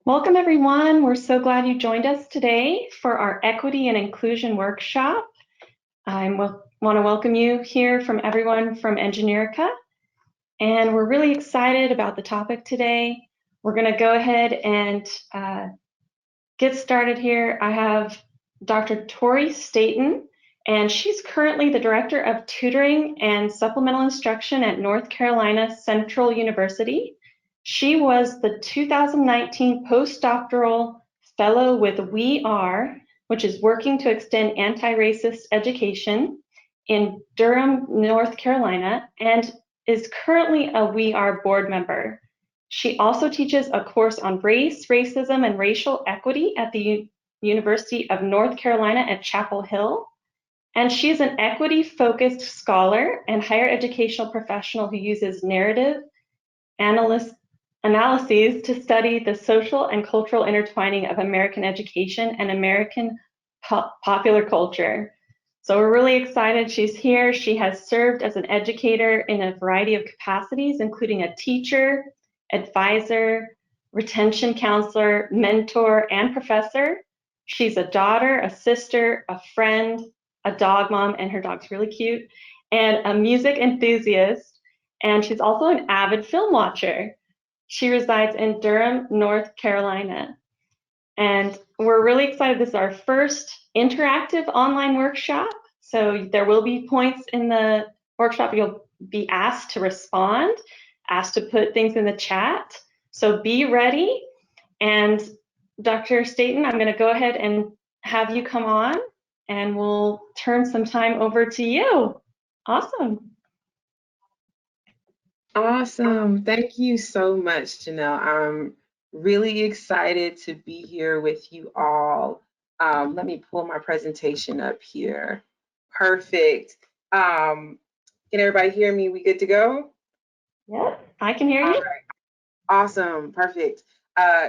Welcome, everyone. We're so glad you joined us today for our Equity and Inclusion Workshop. I want to welcome you here from everyone from Engineerica, and we're really excited about the topic today. We're going to go ahead and get started here. I have Dr. Torri Staton, and she's currently the Director of Tutoring and Supplemental Instruction at North Carolina Central University. She was the 2019 Postdoctoral Fellow with We Are, which is working to extend anti-racist education in Durham, North Carolina, and is currently a We Are board member. She also teaches a course on race, racism, and racial equity at the University of North Carolina at Chapel Hill. And she is an equity-focused scholar and higher educational professional who uses narrative analyses to study the social and cultural intertwining of American education and American popular culture. So we're really excited she's here. She has served as an educator in a variety of capacities, including a teacher, advisor, retention counselor, mentor, and professor. She's a daughter, a sister, a friend, a dog mom, and her dog's really cute, and a music enthusiast. And she's also an avid film watcher. She resides in Durham, North Carolina. And we're really excited. This is our first interactive online workshop. So there will be points in the workshop you'll be asked to respond, asked to put things in the chat. So be ready. And Dr. Staton, I'm going to go ahead and have you come on, and we'll turn some time over to you. Awesome. Awesome. Thank you so much, Janelle. I'm really excited to be here with you all. Let me pull my presentation up here. Perfect. Can everybody hear me? We good to go? Yep, I can hear you. All right. Awesome. Perfect.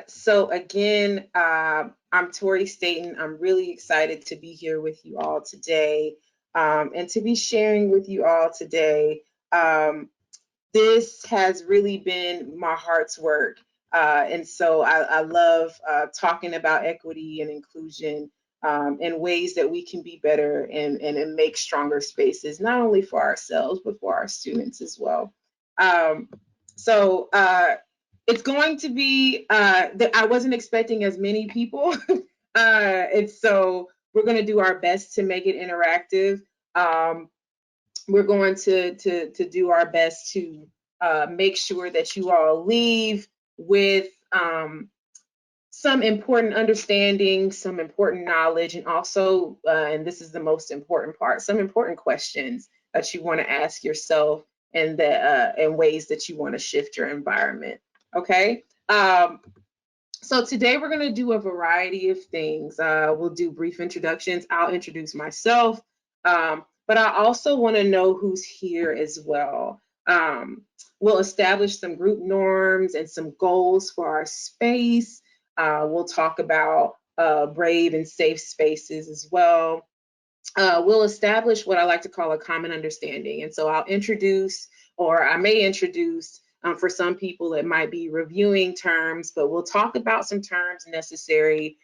So again, I'm Torri Staton. I'm really excited to be here with you all today, and to be sharing with you all today. This has really been my heart's work. And so I love talking about equity and inclusion and ways that we can be better and make stronger spaces, not only for ourselves, but for our students as well. So it's going to be, I wasn't expecting as many people. And so we're going to do our best to make it interactive. We're going to do our best to make sure that you all leave with some important understanding, some important knowledge, and also, and this is the most important part, some important questions that you want to ask yourself and ways that you want to shift your environment. Okay. So today we're going to do a variety of things. We'll do brief introductions. I'll introduce myself. But I also want to know who's here as well. We'll establish some group norms and some goals for our space. We'll talk about brave and safe spaces as well. We'll establish what I like to call a common understanding. And so I'll introduce, or I may introduce, for some people it might be reviewing terms, but we'll talk about some terms necessary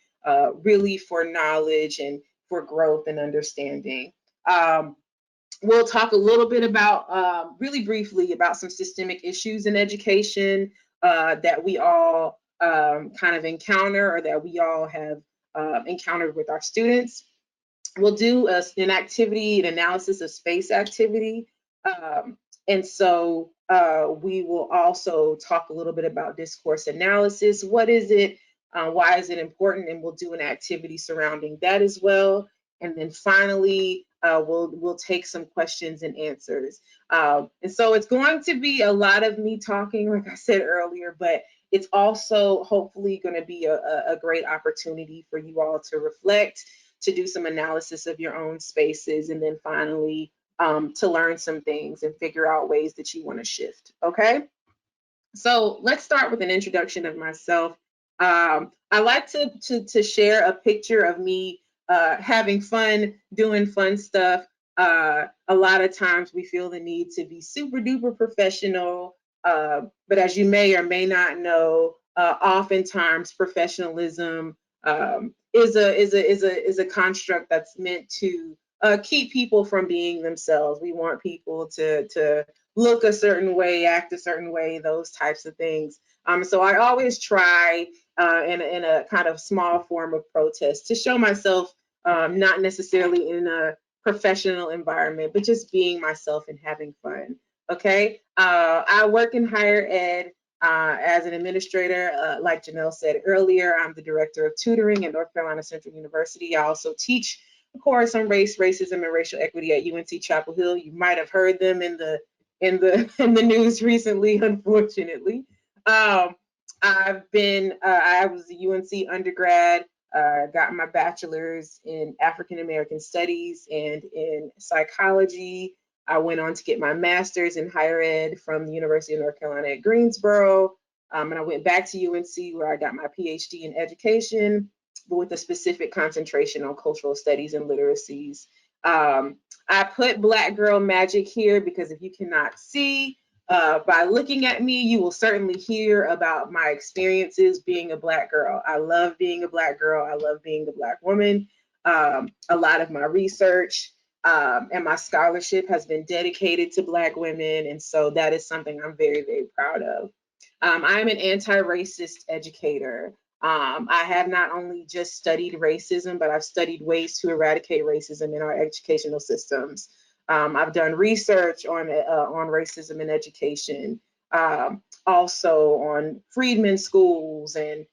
really for knowledge and for growth and understanding. We'll talk a little bit about, really briefly, about some systemic issues in education that we all kind of encounter, or that we all have encountered with our students. We'll do an activity, an analysis of space activity. And so we will also talk a little bit about discourse analysis. What is it? Why is it important? And we'll do an activity surrounding that as well. And then finally, we'll take some questions and answers. And so it's going to be a lot of me talking, like I said earlier, but it's also hopefully going to be a great opportunity for you all to reflect, to do some analysis of your own spaces, and then finally to learn some things and figure out ways that you want to shift. Okay. So let's start with an introduction of myself. I like to share a picture of me having fun, doing fun stuff. A lot of times we feel the need to be super duper professional, but as you may or may not know, oftentimes professionalism is a construct that's meant to keep people from being themselves. We want people to look a certain way, act a certain way, those types of things. So I always try in a kind of small form of protest to show myself not necessarily in a professional environment, but just being myself and having fun. Okay. I work in higher ed as an administrator. Like Janelle said earlier, I'm the director of tutoring at North Carolina Central University. I also teach a course on race, racism, and racial equity at UNC Chapel Hill. You might have heard them in the news recently, unfortunately. I was a UNC undergrad, got my bachelor's in African American studies and in psychology. I went on to get my master's in higher ed from the University of North Carolina at Greensboro. And I went back to UNC where I got my PhD in education, but with a specific concentration on cultural studies and literacies. I put Black Girl Magic here because if you cannot see, by looking at me, you will certainly hear about my experiences being a Black girl. I love being a Black girl. I love being a Black woman. A lot of my research and my scholarship has been dedicated to Black women. And so that is something I'm very, very proud of. I'm an anti-racist educator. I have not only just studied racism, but I've studied ways to eradicate racism in our educational systems. I've done research on racism in education, also on freedmen schools and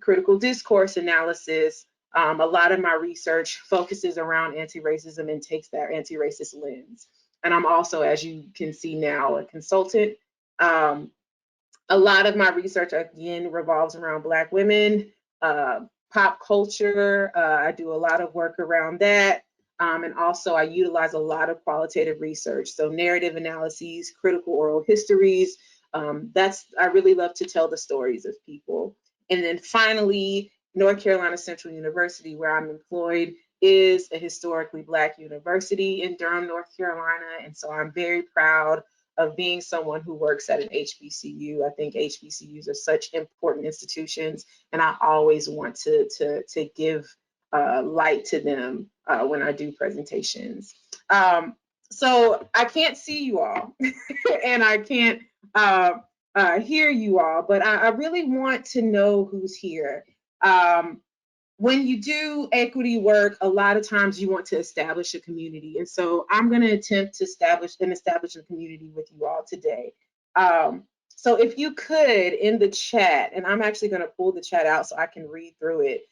critical discourse analysis. A lot of my research focuses around anti-racism and takes that anti-racist lens. And I'm also, as you can see now, a consultant. A lot of my research, again, revolves around Black women, pop culture. I do a lot of work around that. And also I utilize a lot of qualitative research. So narrative analyses, critical oral histories. I really love to tell the stories of people. And then finally, North Carolina Central University, where I'm employed, is a historically Black university in Durham, North Carolina. And so I'm very proud of being someone who works at an HBCU. I think HBCUs are such important institutions, and I always want to give light to them when I do presentations. So I can't see you all, and I can't hear you all, but I really want to know who's here. When you do equity work, a lot of times you want to establish a community. And so I'm going to attempt to establish a community with you all today. So if you could, in the chat, and I'm actually going to pull the chat out so I can read through it.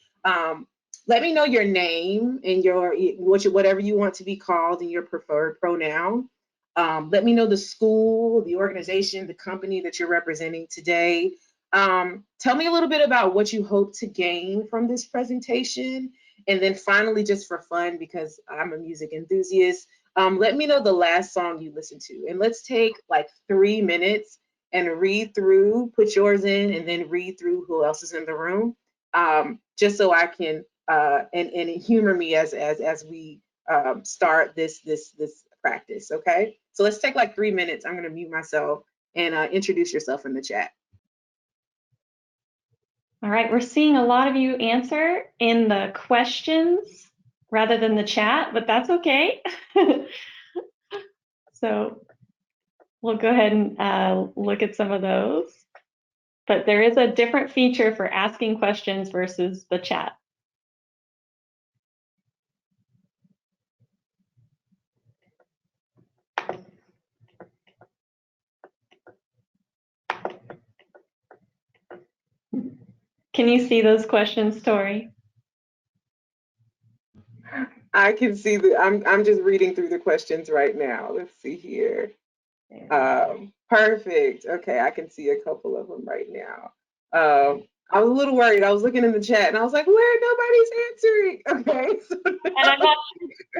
Let me know your name and whatever you want to be called and your preferred pronoun. Let me know the school, the organization, the company that you're representing today. Tell me a little bit about what you hope to gain from this presentation. And then finally, just for fun, because I'm a music enthusiast, let me know the last song you listened to. And let's take like 3 minutes and read through, put yours in, and then read through who else is in the room, just so I can, and humor me as we start this practice, okay? So let's take like 3 minutes. I'm gonna mute myself and introduce yourself in the chat. All right, we're seeing a lot of you answer in the questions rather than the chat, but that's okay. So we'll go ahead and look at some of those. But there is a different feature for asking questions versus the chat. Can you see those questions, Torri? I can see I'm just reading through the questions right now. Let's see here. Perfect. Okay, I can see a couple of them right now. I was a little worried. I was looking in the chat and I was like, where nobody's answering. Okay.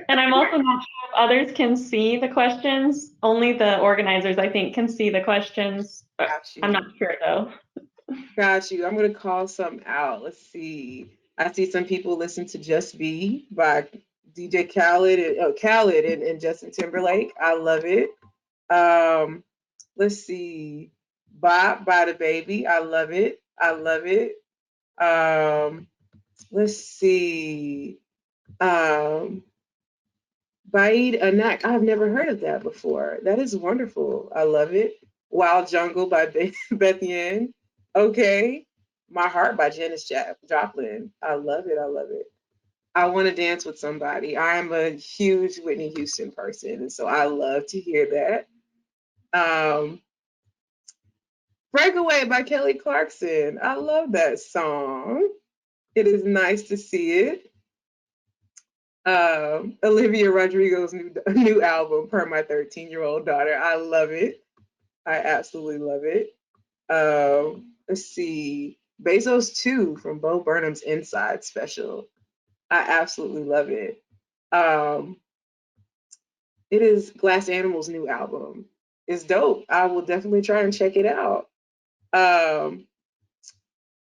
And I'm also not sure if others can see the questions. Only the organizers, I think, can see the questions. I'm not sure though. Got you. I'm going to call some out. Let's see. I see some people listen to Just Be by DJ Khaled and Justin Timberlake. I love it. Let's see. Bop by the Baby. I love it. I love it. Let's see. Baid Anak. I've never heard of that before. That is wonderful. I love it. Wild Jungle by Beth Yen. Okay. My Heart by Janis Joplin. I love it. I love it. I Want to Dance with Somebody. I am a huge Whitney Houston person, and so I love to hear that. Breakaway by Kelly Clarkson. I love that song. It is nice to see it. Olivia Rodrigo's new album, Per My 13-Year-Old Daughter. I love it. I absolutely love it. Let's see. Bezos 2 from Bo Burnham's Inside special. I absolutely love it. It is Glass Animal's new album. It's dope. I will definitely try and check it out. I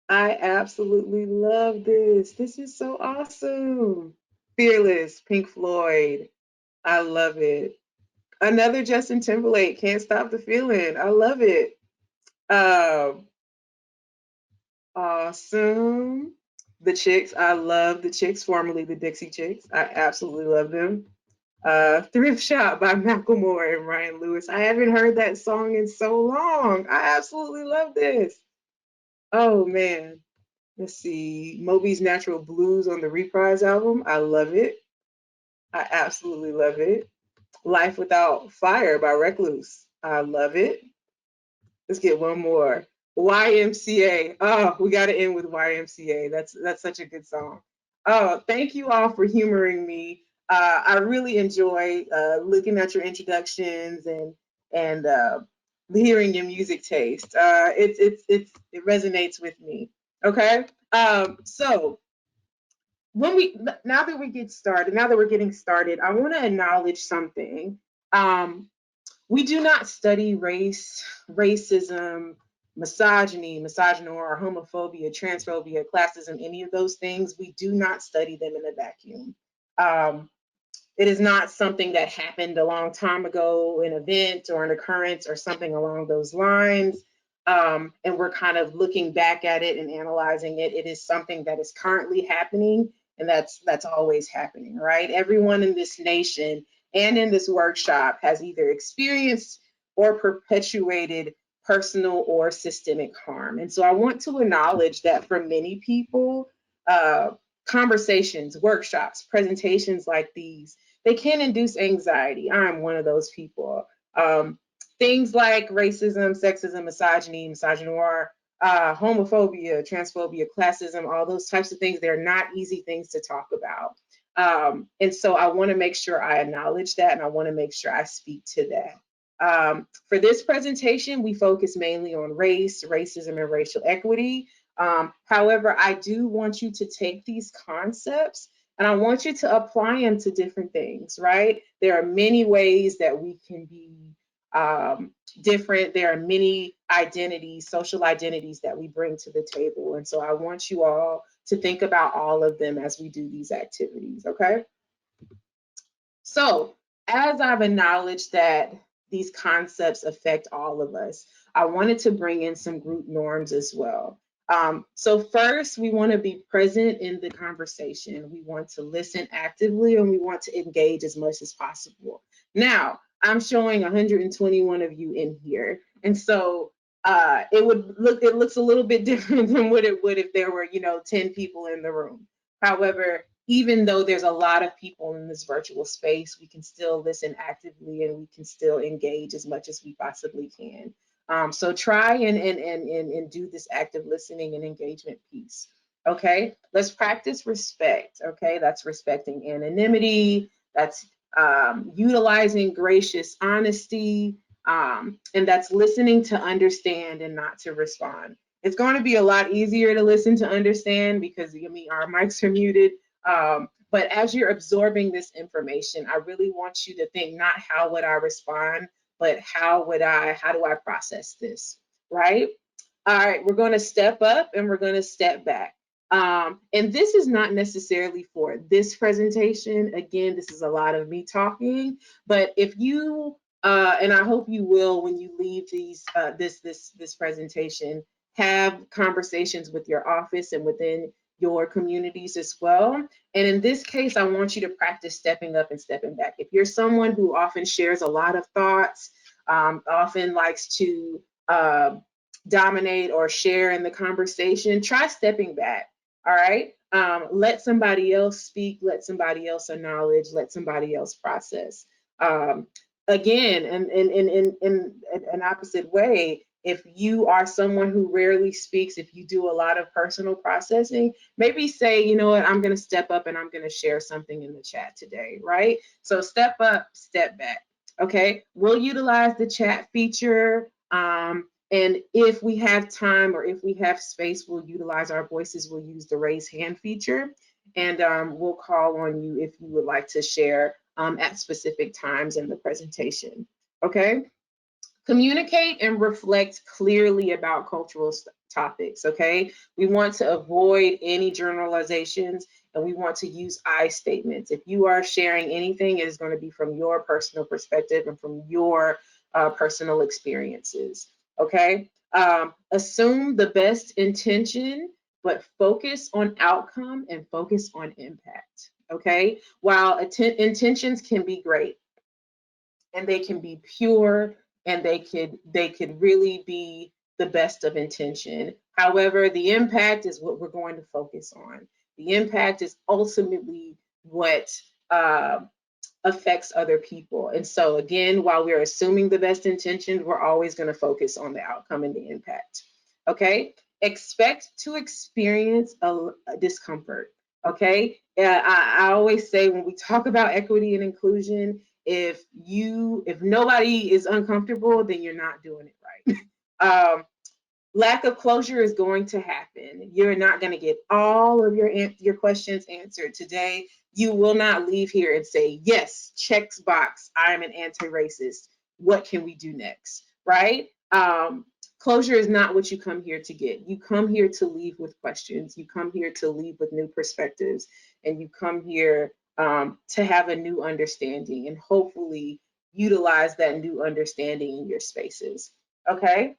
absolutely love this. This is so awesome. Fearless, Pink Floyd. I love it. Another Justin Timberlake, Can't Stop the Feeling. I love it. Awesome. The Chicks. I love the Chicks, formerly the Dixie Chicks. I absolutely love them. Thrift Shop by Macklemore and Ryan Lewis. I haven't heard that song in so long. I absolutely love this. Oh man. Let's see. Moby's Natural Blues on the Reprise album. I love it. I absolutely love it. Life Without Fire by Recluse. I love it. Let's get one more. YMCA. Oh, we got to end with YMCA. That's such a good song. Oh, thank you all for humoring me. I really enjoy looking at your introductions and hearing your music taste. It resonates with me. Okay. So now that we're getting started, I want to acknowledge something. We do not study race, racism, misogyny, misogynoir, homophobia, transphobia, classism, any of those things. We do not study them in a vacuum. It is not something that happened a long time ago, an event or an occurrence or something along those lines. And we're kind of looking back at it and analyzing it. It is something that is currently happening, and that's always happening, right? Everyone in this nation and in this workshop has either experienced or perpetuated personal or systemic harm. And so I want to acknowledge that for many people, conversations, workshops, presentations like these, they can induce anxiety. I'm one of those people. Things like racism, sexism, misogyny, misogynoir, homophobia, transphobia, classism, all those types of things, they're not easy things to talk about. And so I want to make sure I acknowledge that, and I want to make sure I speak to that. For this presentation, we focus mainly on race, racism, and racial equity. However, I do want you to take these concepts and I want you to apply them to different things, right? There are many ways that we can be different. There are many identities, social identities that we bring to the table. And so I want you all to think about all of them as we do these activities, okay? So as I've acknowledged that these concepts affect all of us, I wanted to bring in some group norms as well. So first, we want to be present in the conversation. We want to listen actively and we want to engage as much as possible. Now, I'm showing 121 of you in here. And so it looks a little bit different than what it would if there were, 10 people in the room. However, even though there's a lot of people in this virtual space, we can still listen actively and we can still engage as much as we possibly can. So try and do this active listening and engagement piece. Okay, let's practice respect. Okay, that's respecting anonymity. That's utilizing gracious honesty. And that's listening to understand and not to respond. It's going to be a lot easier to listen to understand because our mics are muted. But as you're absorbing this information, I really want you to think not how would I respond, but how do I process this, right? All right, we're going to step up and we're going to step back. And this is not necessarily for this presentation. Again, this is a lot of me talking, but if you, and I hope you will when you leave this presentation, have conversations with your office and within your communities as well. And in this case, I want you to practice stepping up and stepping back. If you're someone who often shares a lot of thoughts, often likes to dominate or share in the conversation, try stepping back. All right. Let somebody else speak, let somebody else acknowledge, let somebody else process. Again, in an opposite way, if you are someone who rarely speaks, if you do a lot of personal processing, maybe say, you know what, I'm going to step up and I'm going to share something in the chat today, right? So step up, step back. Okay, we'll utilize the chat feature. And if we have time or if we have space, we'll utilize our voices. We'll use the raise hand feature, and we'll call on you if you would like to share at specific times in the presentation. Okay. Communicate and reflect clearly about cultural topics, okay? We want to avoid any generalizations, and we want to use I statements. If you are sharing anything, it is going to be from your personal perspective and from your personal experiences, okay? Assume the best intention, but focus on outcome and focus on impact, okay? While intentions can be great and they can be pure, and they could really be the best of intention. However, the impact is what we're going to focus on. The impact is ultimately what affects other people. And so again, while we're assuming the best intention, we're always going to focus on the outcome and the impact. Okay? Expect to experience a discomfort. Okay? I always say when we talk about equity and inclusion, if nobody is uncomfortable, then you're not doing it right. Lack of closure is going to happen. You're not going to get all of your questions answered today. You will not leave here and say, yes, checks box, I'm an anti-racist. What can we do next, right? Closure is not what you come here to get. You come here to leave with questions. You come here to leave with new perspectives, and you come here to have a new understanding and hopefully utilize that new understanding in your spaces, okay?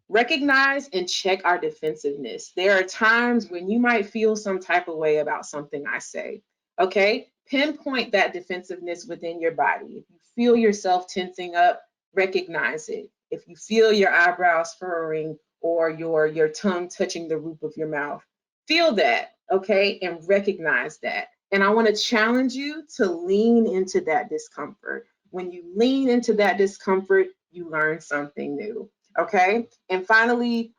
Recognize and check our defensiveness. There are times when you might feel some type of way about something I say, okay? Pinpoint that defensiveness within your body. If you feel yourself tensing up, recognize it. If you feel your eyebrows furrowing or your tongue touching the roof of your mouth, feel that, okay? And recognize that. And I want to challenge you to lean into that discomfort. When you lean into that discomfort, you learn something new. Okay. And finally,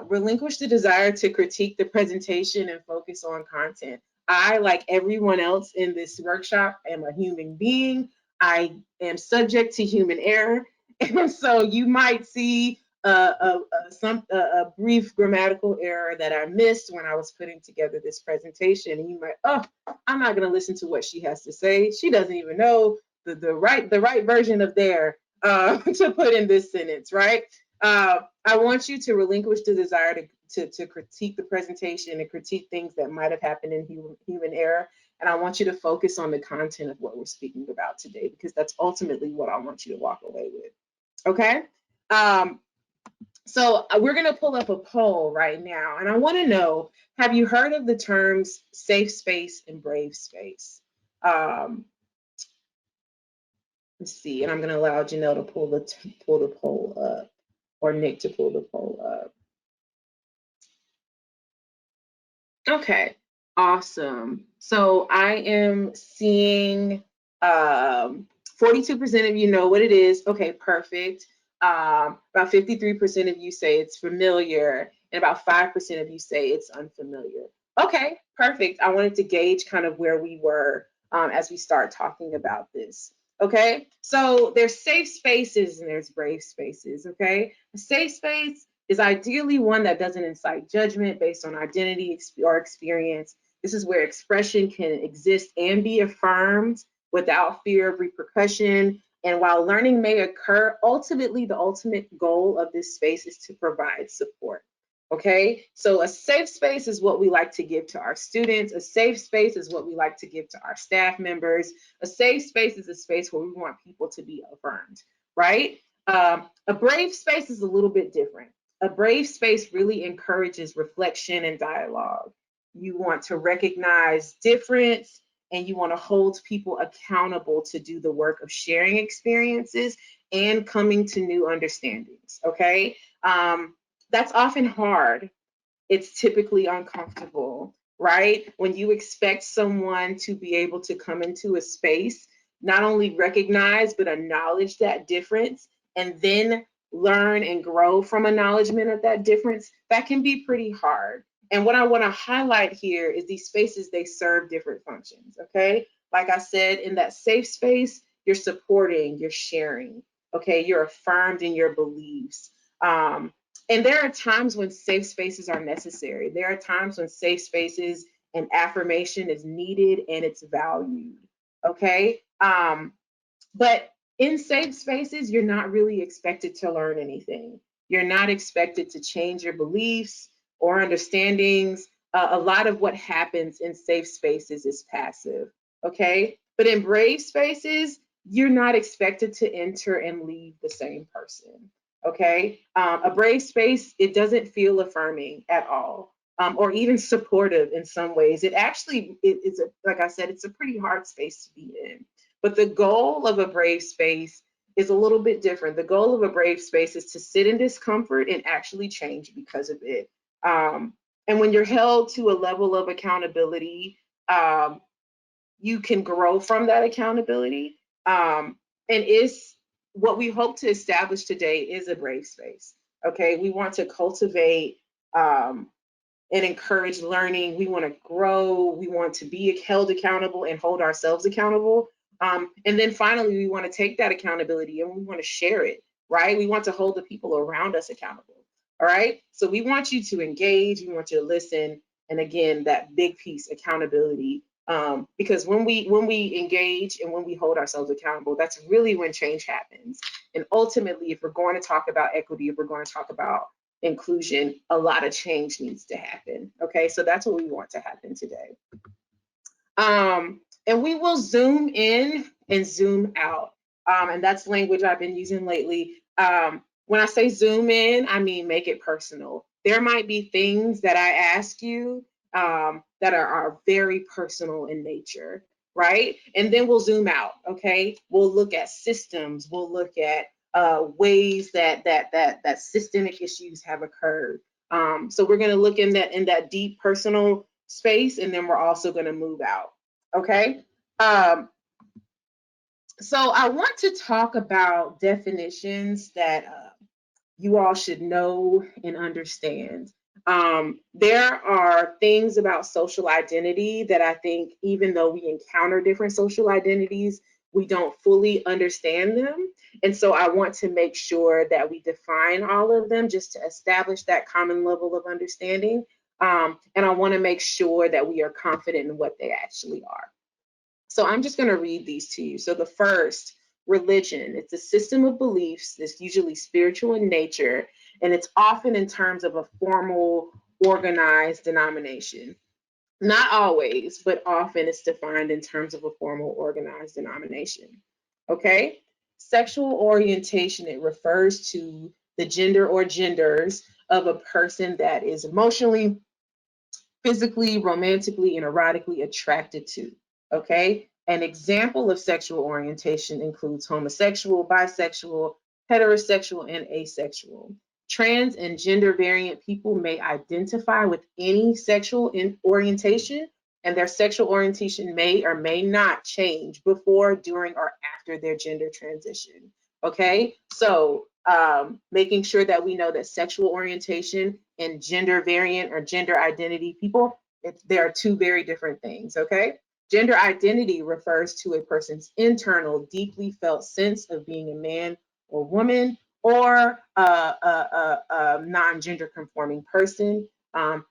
relinquish the desire to critique the presentation and focus on content. I, like everyone else in this workshop, am a human being. I am subject to human error. And so you might see a brief grammatical error that I missed when I was putting together this presentation. And you might, oh, I'm not going to listen to what she has to say. She doesn't even know the right version of there to put in this sentence, right? I want you to relinquish the desire to critique the presentation and critique things that might have happened in human error. And I want you to focus on the content of what we're speaking about today, because that's ultimately what I want you to walk away with. Okay? So we're going to pull up a poll right now. And I want to know, have you heard of the terms safe space and brave space? Let's see. And I'm going to allow Janelle to pull the poll up, or Nick to pull the poll up. Okay, awesome. So I am seeing 42% of you know what it is. Okay, perfect. About 53% of you say it's familiar, and about 5% of you say it's unfamiliar. Okay, perfect. I wanted to gauge kind of where we were as we start talking about this. Okay, so there's safe spaces and there's brave spaces. Okay, a safe space is ideally one that doesn't incite judgment based on identity or experience. This is where expression can exist and be affirmed without fear of repercussion. And while learning may occur, ultimately, the ultimate goal of this space is to provide support. Okay, so a safe space is what we like to give to our students. A safe space is what we like to give to our staff members. A safe space is a space where we want people to be affirmed, right? A brave space is a little bit different. A brave space really encourages reflection and dialogue. You want to recognize difference and you want to hold people accountable to do the work of sharing experiences and coming to new understandings. Okay. That's often hard. It's typically uncomfortable, right? When you expect someone to be able to come into a space, not only recognize, but acknowledge that difference, and then learn and grow from acknowledgement of that difference, that can be pretty hard. And what I want to highlight here is these spaces, they serve different functions, okay? Like I said, in that safe space, you're supporting, you're sharing, okay? You're affirmed in your beliefs. And there are times when safe spaces are necessary. There are times when safe spaces and affirmation is needed and it's valued, okay? But in safe spaces, you're not really expected to learn anything. You're not expected to change your beliefs or understandings. A lot of what happens in safe spaces is passive, okay? But in brave spaces, you're not expected to enter and leave the same person, okay? A brave space, it doesn't feel affirming at all, or even supportive in some ways. It actually, like I said, it's a pretty hard space to be in. But the goal of a brave space is a little bit different. The goal of a brave space is to sit in discomfort and actually change because of it. And when you're held to a level of accountability, you can grow from that accountability. And it's what we hope to establish today is a brave space. Okay, we want to cultivate and encourage learning. We want to grow. We want to be held accountable and hold ourselves accountable. And then finally, we want to take that accountability and we want to share it, right? We want to hold the people around us accountable. All right. So we want you to engage, we want you to listen. And again, that big piece, accountability. Because when we engage and when we hold ourselves accountable, that's really when change happens. And ultimately, if we're going to talk about equity, if we're going to talk about inclusion, a lot of change needs to happen. Okay, so that's what we want to happen today. And we will zoom in and zoom out. And that's language I've been using lately. When I say zoom in, I mean make it personal. There might be things that I ask you that are very personal in nature, right? And then we'll zoom out, okay? We'll look at systems. We'll look at ways that systemic issues have occurred. So we're going to look in that deep personal space, and then we're also going to move out. Okay. So I want to talk about definitions that you all should know and understand. There are things about social identity that I think, even though we encounter different social identities, we don't fully understand them. And so I want to make sure that we define all of them just to establish that common level of understanding. And I want to make sure that we are confident in what they actually are. So I'm just going to read these to you. So the first, religion, it's a system of beliefs that's usually spiritual in nature, and it's often in terms of a formal, organized denomination. Not always, but often it's defined in terms of a formal, organized denomination. Okay? Sexual orientation, it refers to the gender or genders of a person that is emotionally, physically, romantically, and erotically attracted to. Okay? An example of sexual orientation includes homosexual, bisexual, heterosexual, and asexual. Trans and gender variant people may identify with any sexual orientation, and their sexual orientation may or may not change before, during, or after their gender transition. Okay? So making sure that we know that sexual orientation and gender variant or gender identity people, there are two very different things, okay? Gender identity refers to a person's internal, deeply felt sense of being a man or woman, or a non-gender conforming person,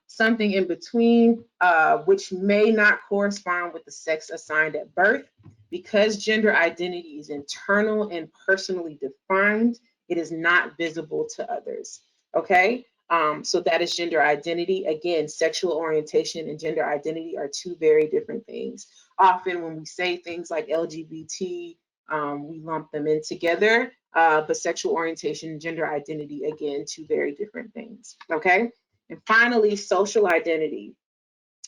something in between, which may not correspond with the sex assigned at birth. Because gender identity is internal and personally defined, it is not visible to others, okay? So that is gender identity. Again, sexual orientation and gender identity are two very different things. Often when we say things like LGBT, We lump them in together, but sexual orientation and gender identity, again, two very different things, okay? And finally, social identity.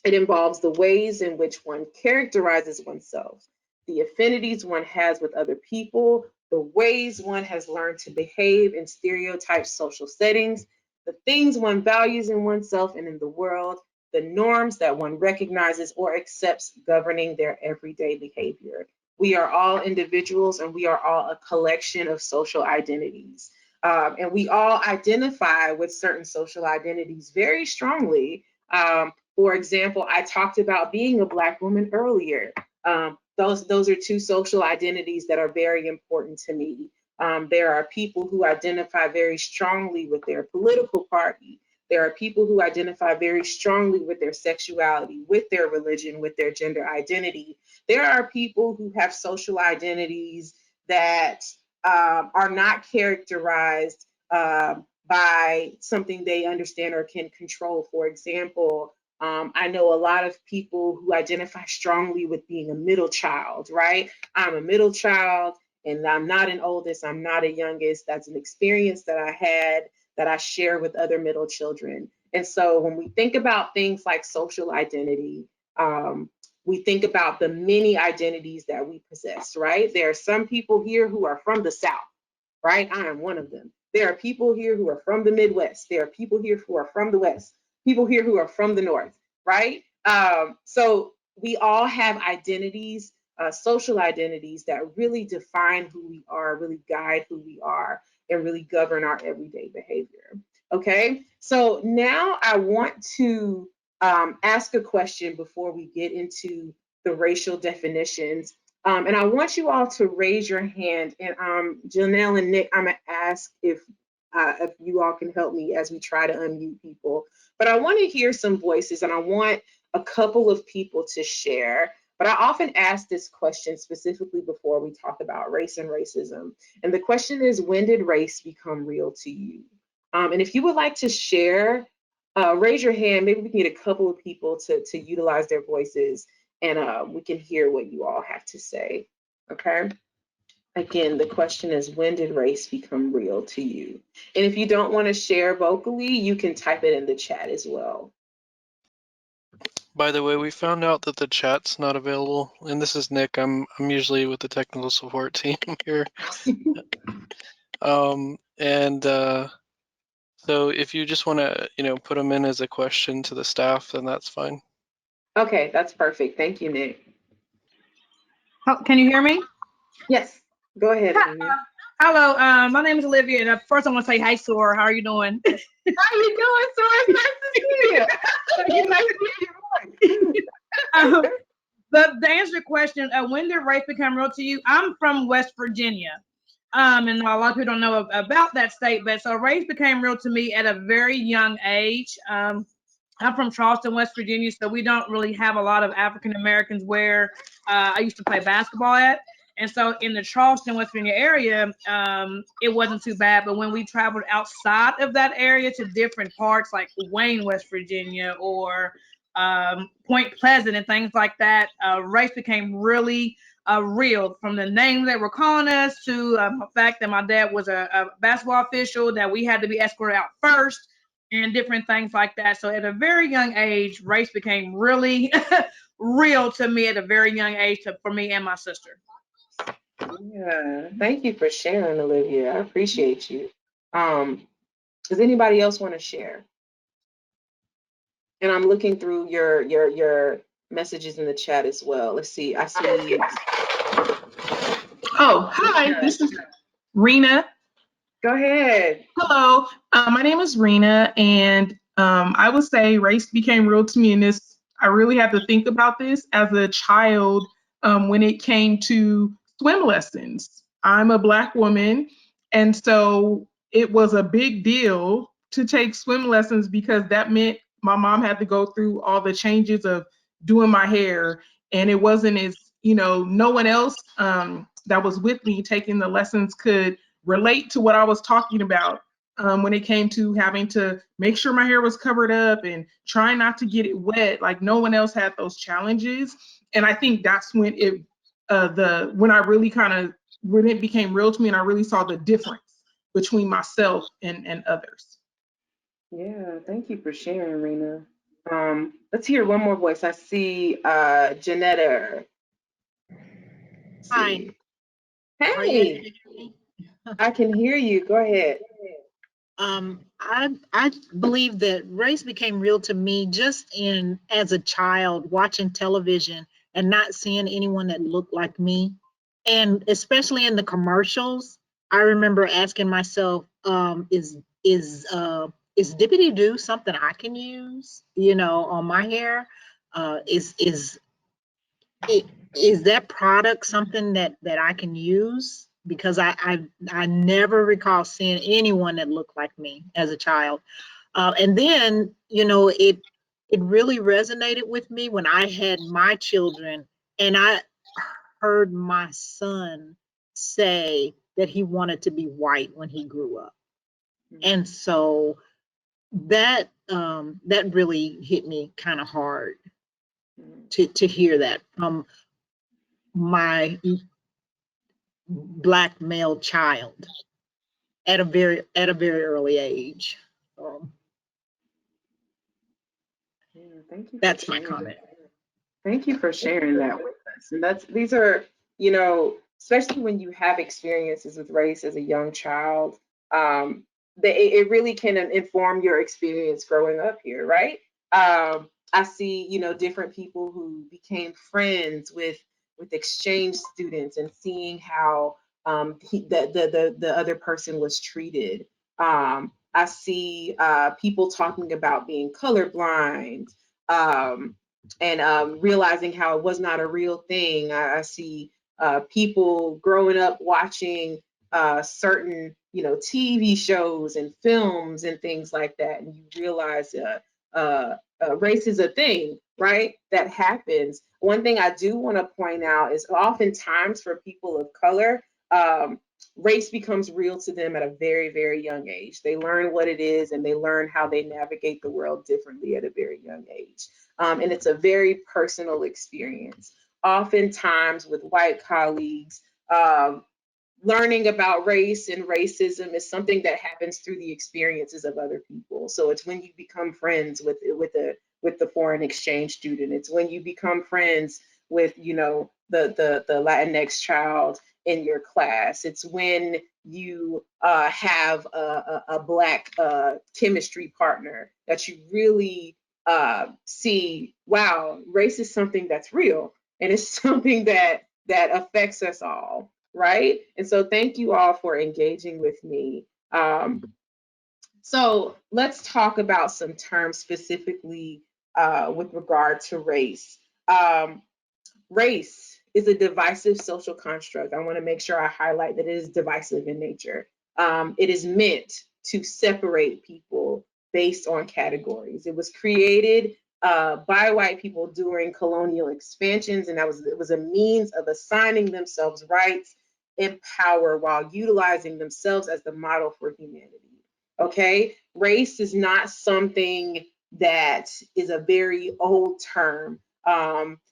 It involves the ways in which one characterizes oneself, the affinities one has with other people, the ways one has learned to behave in stereotyped social settings, the things one values in oneself and in the world, the norms that one recognizes or accepts governing their everyday behavior. We are all individuals and we are all a collection of social identities. And we all identify with certain social identities very strongly. For example, I talked about being a Black woman earlier. Those are two social identities that are very important to me. There are people who identify very strongly with their political party. There are people who identify very strongly with their sexuality, with their religion, with their gender identity. There are people who have social identities that are not characterized by something they understand or can control. For example, I know a lot of people who identify strongly with being a middle child, right? I'm a middle child and I'm not an oldest, I'm not a youngest. That's an experience that I had that I share with other middle children. And so when we think about things like social identity, we think about the many identities that we possess, right? There are some people here who are from the South, right? I am one of them. There are people here who are from the Midwest. There are people here who are from the West, people here who are from the North, right? So we all have identities, social identities that really define who we are, really guide who we are, and really govern our everyday behavior. Okay, so now I want to ask a question before we get into the racial definitions. And I want you all to raise your hand. And Janelle and Nick, I'm gonna ask if you all can help me as we try to unmute people. But I want to hear some voices, and I want a couple of people to share. But I often ask this question specifically before we talk about race and racism. And the question is, when did race become real to you? And if you would like to share, raise your hand. Maybe we can get a couple of people to utilize their voices, and we can hear what you all have to say. Okay. Again, the question is, when did race become real to you? And if you don't want to share vocally, you can type it in the chat as well. By the way, we found out that the chat's not available, and this is Nick. I'm usually with the technical support team here. So if you just want to, put them in as a question to the staff, then that's fine. Okay, that's perfect. Thank you, Nick. Can you hear me? Yes, go ahead. Hello, my name is Olivia, and first I want to say hi, Sora. How are you doing? How you doing, Sora? It's nice to see you. Nice to hear your voice. But to answer your question, when did race become real to you? I'm from West Virginia, and a lot of people don't know about that state, but so race became real to me at a very young age. I'm from Charleston, West Virginia, so we don't really have a lot of African Americans where I used to play basketball at. And so in the Charleston, West Virginia area, it wasn't too bad. But when we traveled outside of that area to different parts like Wayne, West Virginia, or Point Pleasant and things like that, race became really real, from the name they were calling us to the fact that my dad was a basketball official, that we had to be escorted out first, and different things like that. So at a very young age, race became really real to me at a very young age for me and my sister. Yeah, thank you for sharing, Olivia. I appreciate you. Does anybody else want to share? And I'm looking through your messages in the chat as well. Let's see. I see. Oh, hi. This is Rena. Go ahead. Hello. My name is Rena, and I would say race became real to me in this. I really had to think about this as a child when it came to swim lessons. I'm a Black woman, and so it was a big deal to take swim lessons because that meant my mom had to go through all the changes of doing my hair, and it wasn't as, no one else that was with me taking the lessons could relate to what I was talking about when it came to having to make sure my hair was covered up and trying not to get it wet. Like, no one else had those challenges. And I think that's when when I really kind of when it became real to me and I really saw the difference between myself and others. Yeah, thank you for sharing, Rena. Let's hear one more voice. I see Janetta. Hi. Are you able to Hey, hear me? I can hear you. Go ahead. I believe that race became real to me just in as a child watching television and not seeing anyone that looked like me, and especially in the commercials. I remember asking myself, is Dippity Doo something I can use? You know, on my hair? Is that product something that I can use? Because I never recall seeing anyone that looked like me as a child. And then, you know, it really resonated with me when I had my children and I heard my son say that he wanted to be white when he grew up. And so that that really hit me kind of hard to hear that from my Black male child at a very early age. Yeah, thank you for That's my sharing. comment. Thank you for sharing that with us. And these are, you know, especially when you have experiences with race as a young child, it really can inform your experience growing up here, right? I see, you know, different people who became friends with exchange students and seeing how the other person was treated. I see people talking about being colorblind. And realizing how it was not a real thing. I see people growing up watching certain, you know, TV shows and films and things like that, and you realize race is a thing, right? That happens. One thing I do want to point out is oftentimes for people of color, race becomes real to them at a very, very young age. They learn what it is and they learn how they navigate the world differently at a very young age. And it's a very personal experience. Oftentimes with white colleagues, learning about race and racism is something that happens through the experiences of other people. So it's when you become friends with the foreign exchange student. It's when you become friends with, you know, the Latinx child in your class. It's when you have a Black chemistry partner that you really see, wow, race is something that's real and it's something that affects us all, right? And so thank you all for engaging with me. So let's talk about some terms specifically with regard to race. Race is a divisive social construct. I want to make sure I highlight that it is divisive in nature. It is meant to separate people based on categories. It was created by white people during colonial expansions, and it was a means of assigning themselves rights and power while utilizing themselves as the model for humanity. Okay, race is not something that is a very old term.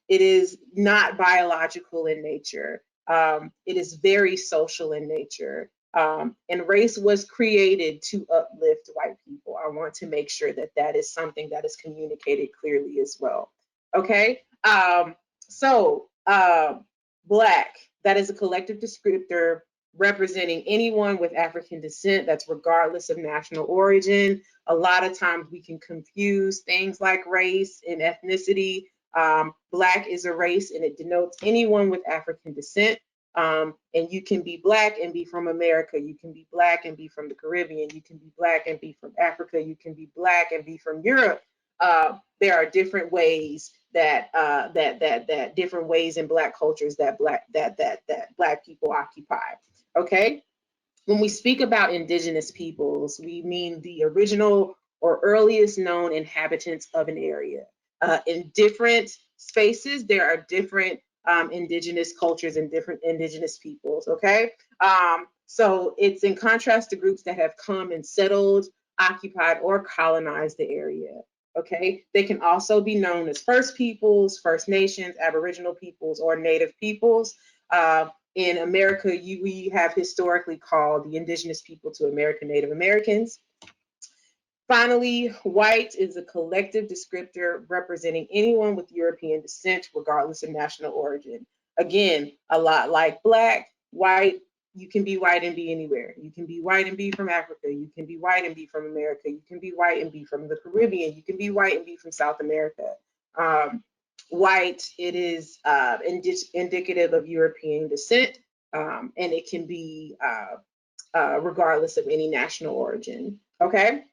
It is not biological in nature. It is very social in nature. And race was created to uplift white people. I want to make sure that that is something that is communicated clearly as well. Okay, Black, that is a collective descriptor representing anyone with African descent, that's regardless of national origin. A lot of times we can confuse things like race and ethnicity. Black is a race and it denotes anyone with African descent. And you can be Black and be from America. You can be Black and be from the Caribbean. You can be Black and be from Africa. You can be Black and be from Europe. There are different ways that different ways in Black cultures that Black people occupy. Okay. When we speak about indigenous peoples, we mean the original or earliest known inhabitants of an area. In different spaces, there are different indigenous cultures and different indigenous peoples, okay? So it's in contrast to groups that have come and settled, occupied, or colonized the area, okay? They can also be known as First Peoples, First Nations, Aboriginal peoples, or Native peoples. In America, we have historically called the indigenous people to American Native Americans. Finally, white is a collective descriptor representing anyone with European descent, regardless of national origin. Again, a lot like black, white, you can be white and be anywhere. You can be white and be from Africa. You can be white and be from America. You can be white and be from the Caribbean. You can be white and be from South America. White, it is indicative of European descent, and it can be regardless of any national origin, okay?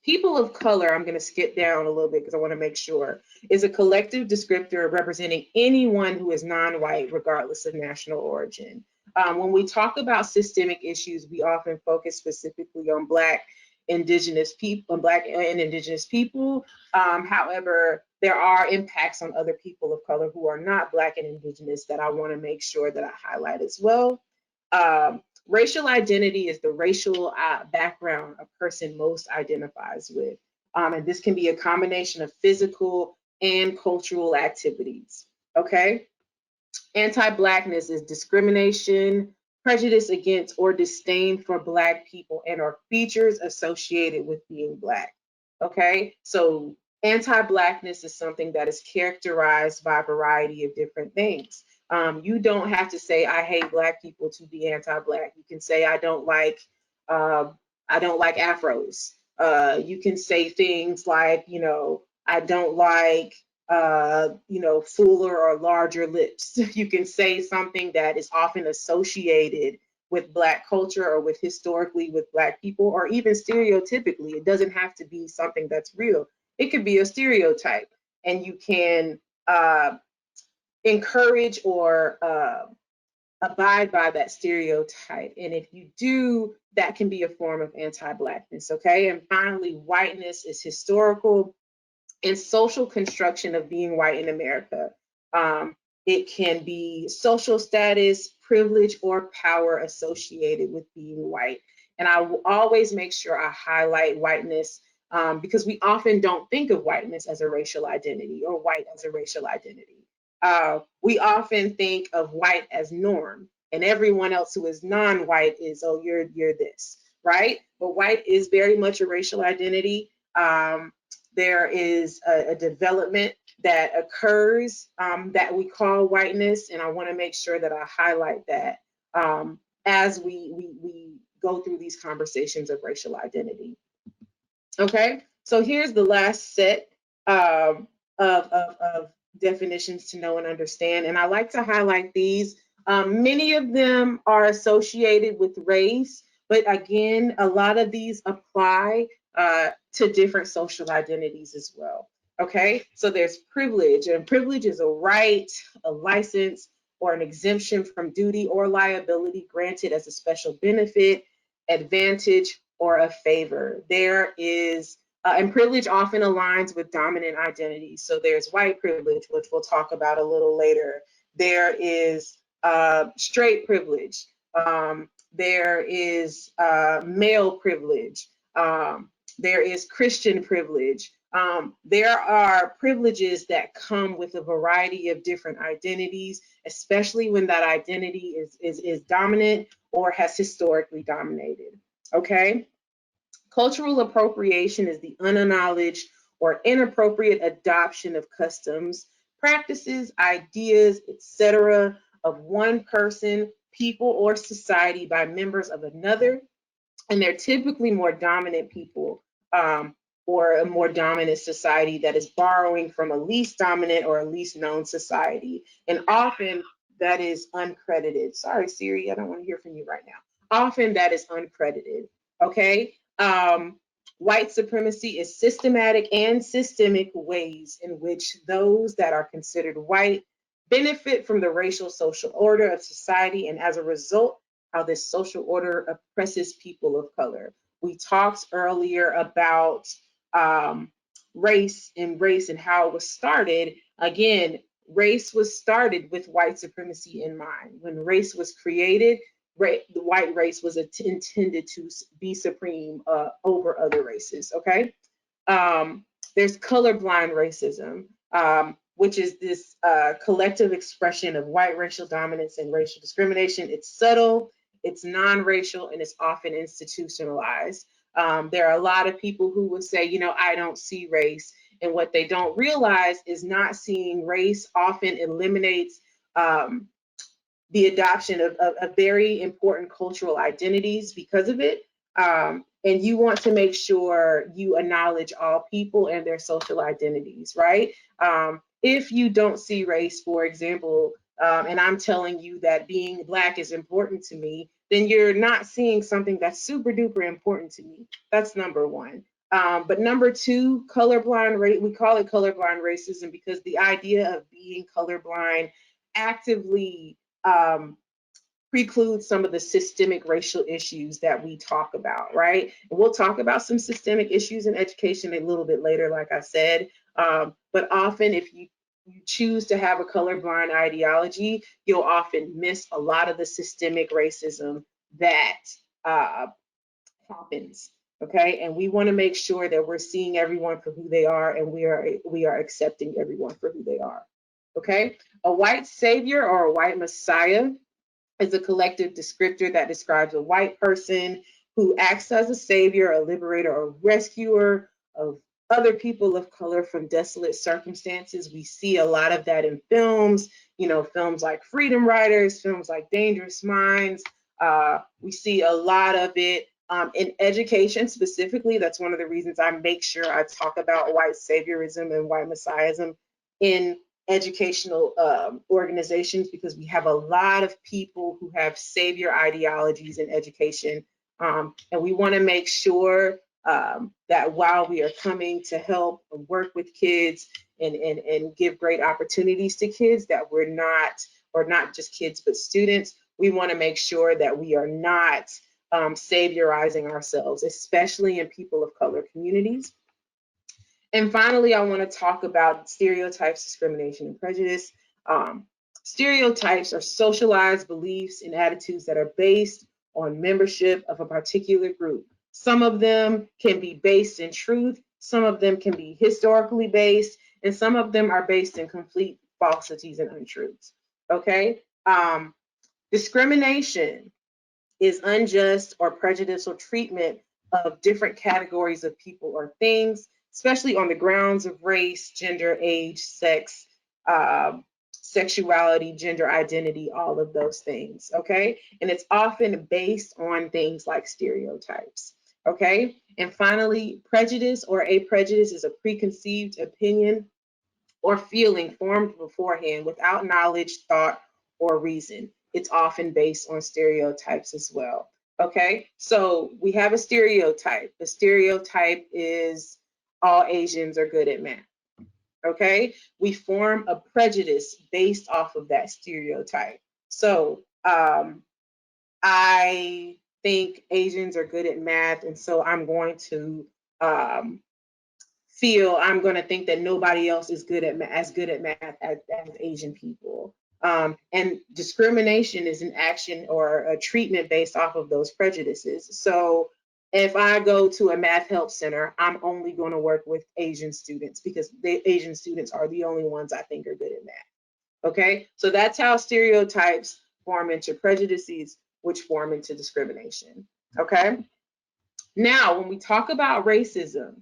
People of color, I'm going to skip down a little bit because I want to make sure, is a collective descriptor representing anyone who is non-white, regardless of national origin. When we talk about systemic issues, we often focus specifically on Black, Indigenous people, Black and Indigenous people. However, there are impacts on other people of color who are not Black and Indigenous that I want to make sure that I highlight as well. Racial identity is the racial background a person most identifies with. And this can be a combination of physical and cultural activities, okay? Anti-Blackness is discrimination, prejudice against or disdain for Black people and or features associated with being Black, okay? So anti-Blackness is something that is characterized by a variety of different things. You don't have to say I hate Black people to be anti-Black. You can say I don't like afros. You can say things like, you know, I don't like you know, fuller or larger lips. You can say something that is often associated with Black culture or with historically with Black people, or even stereotypically. It doesn't have to be something that's real. It could be a stereotype, and you can encourage or abide by that stereotype. And if you do, that can be a form of anti-Blackness, okay? And finally, whiteness is historical and social construction of being white in America. It can be social status, privilege, or power associated with being white. And I will always make sure I highlight whiteness because we often don't think of whiteness as a racial identity or white as a racial identity. We often think of white as norm, and everyone else who is non-white is, oh, you're this, right? But white is very much a racial identity. There is a development that occurs that we call whiteness, and I want to make sure that I highlight that as we go through these conversations of racial identity. Okay, so here's the last set of definitions to know and understand, and I like to highlight these. Many of them are associated with race, but again, a lot of these apply to different social identities as well. Okay, so there's privilege, and privilege is a right, a license, or an exemption from duty or liability granted as a special benefit, advantage, or a favor. There is, and privilege often aligns with dominant identities. So there's white privilege, which we'll talk about a little later. There is straight privilege. There is male privilege. There is Christian privilege. There are privileges that come with a variety of different identities, especially when that identity is dominant or has historically dominated, okay? Cultural appropriation is the unacknowledged or inappropriate adoption of customs, practices, ideas, etc. of one person, people, or society by members of another, and they're typically more dominant people or a more dominant society that is borrowing from a least dominant or a least known society. And often that is uncredited. Sorry, Siri, I don't want to hear from you right now. Often that is uncredited, okay? White supremacy is systematic and systemic ways in which those that are considered white benefit from the racial social order of society, and as a result, how this social order oppresses people of color. We talked earlier about race and how it was started. Again, race was started with white supremacy in mind. When race was created, the white race was intended to be supreme over other races, okay? There's colorblind racism. which is this collective expression of white racial dominance and racial discrimination. It's subtle, it's non-racial, and it's often institutionalized. There are a lot of people who would say, you know, I don't see race. And what they don't realize is not seeing race often eliminates the adoption of very important cultural identities because of it. And you want to make sure you acknowledge all people and their social identities, right? If you don't see race, for example, and I'm telling you that being Black is important to me, then you're not seeing something that's super duper important to me. That's number one. But number two, colorblind, we call it colorblind racism because the idea of being colorblind actively precludes some of the systemic racial issues that we talk about, right? And we'll talk about some systemic issues in education a little bit later, like I said. But often if you choose to have a colorblind ideology, you'll often miss a lot of the systemic racism that happens, okay? And we want to make sure that we're seeing everyone for who they are and we are accepting everyone for who they are, okay? A white savior or a white messiah is a collective descriptor that describes a white person who acts as a savior, a liberator, or rescuer of other people of color from desolate circumstances. We see a lot of that in films, you know, films like Freedom Riders, films like Dangerous Minds. We see a lot of it in education specifically. That's one of the reasons I make sure I talk about white saviorism and white messiahism in educational organizations, because we have a lot of people who have savior ideologies in education. And we want to make sure that while we are coming to help work with kids and give great opportunities to kids, that we're not, or not just kids, but students, we want to make sure that we are not saviorizing ourselves, especially in people of color communities. And finally, I want to talk about stereotypes, discrimination, and prejudice. Stereotypes are socialized beliefs and attitudes that are based on membership of a particular group. Some of them can be based in truth, some of them can be historically based, and some of them are based in complete falsities and untruths, okay? Discrimination is unjust or prejudicial treatment of different categories of people or things, especially on the grounds of race, gender, age, sex, sexuality, gender identity, all of those things, okay? And it's often based on things like stereotypes, okay? And finally, prejudice or a prejudice is a preconceived opinion or feeling formed beforehand without knowledge, thought, or reason. It's often based on stereotypes as well, okay? So we have a stereotype. The stereotype is all Asians are good at math, okay? We form a prejudice based off of that stereotype. So I think Asians are good at math, and so I'm going to think that nobody else is as good at math as Asian people. And discrimination is an action or a treatment based off of those prejudices. So if I go to a math help center, I'm only going to work with Asian students because the Asian students are the only ones I think are good at math. Okay, so that's how stereotypes form into prejudices, which form into discrimination. Okay, now when we talk about racism,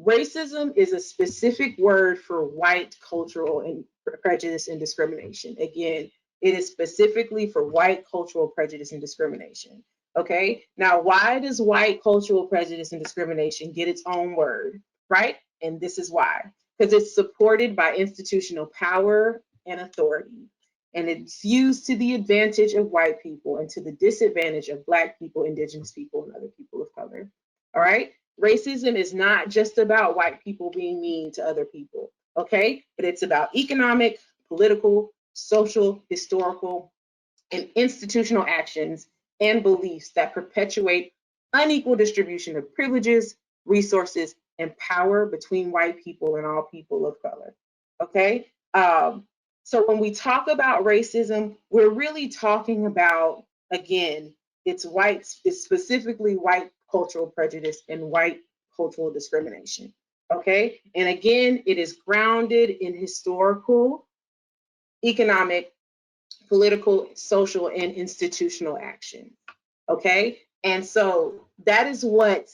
racism is a specific word for white cultural and prejudice and discrimination. Again, it is specifically for white cultural prejudice and discrimination. Okay, now why does white cultural prejudice and discrimination get its own word, right? And this is why. Because it's supported by institutional power and authority. And it's used to the advantage of white people and to the disadvantage of Black people, Indigenous people, and other people of color. All right? Racism is not just about white people being mean to other people, okay? But it's about economic, political, social, historical, and institutional actions and beliefs that perpetuate unequal distribution of privileges, resources, and power between white people and all people of color, okay? So when we talk about racism, we're really talking about, again, it's specifically white cultural prejudice and white cultural discrimination, okay? And again, it is grounded in historical, economic, political, social, and institutional action, okay? And so that is what,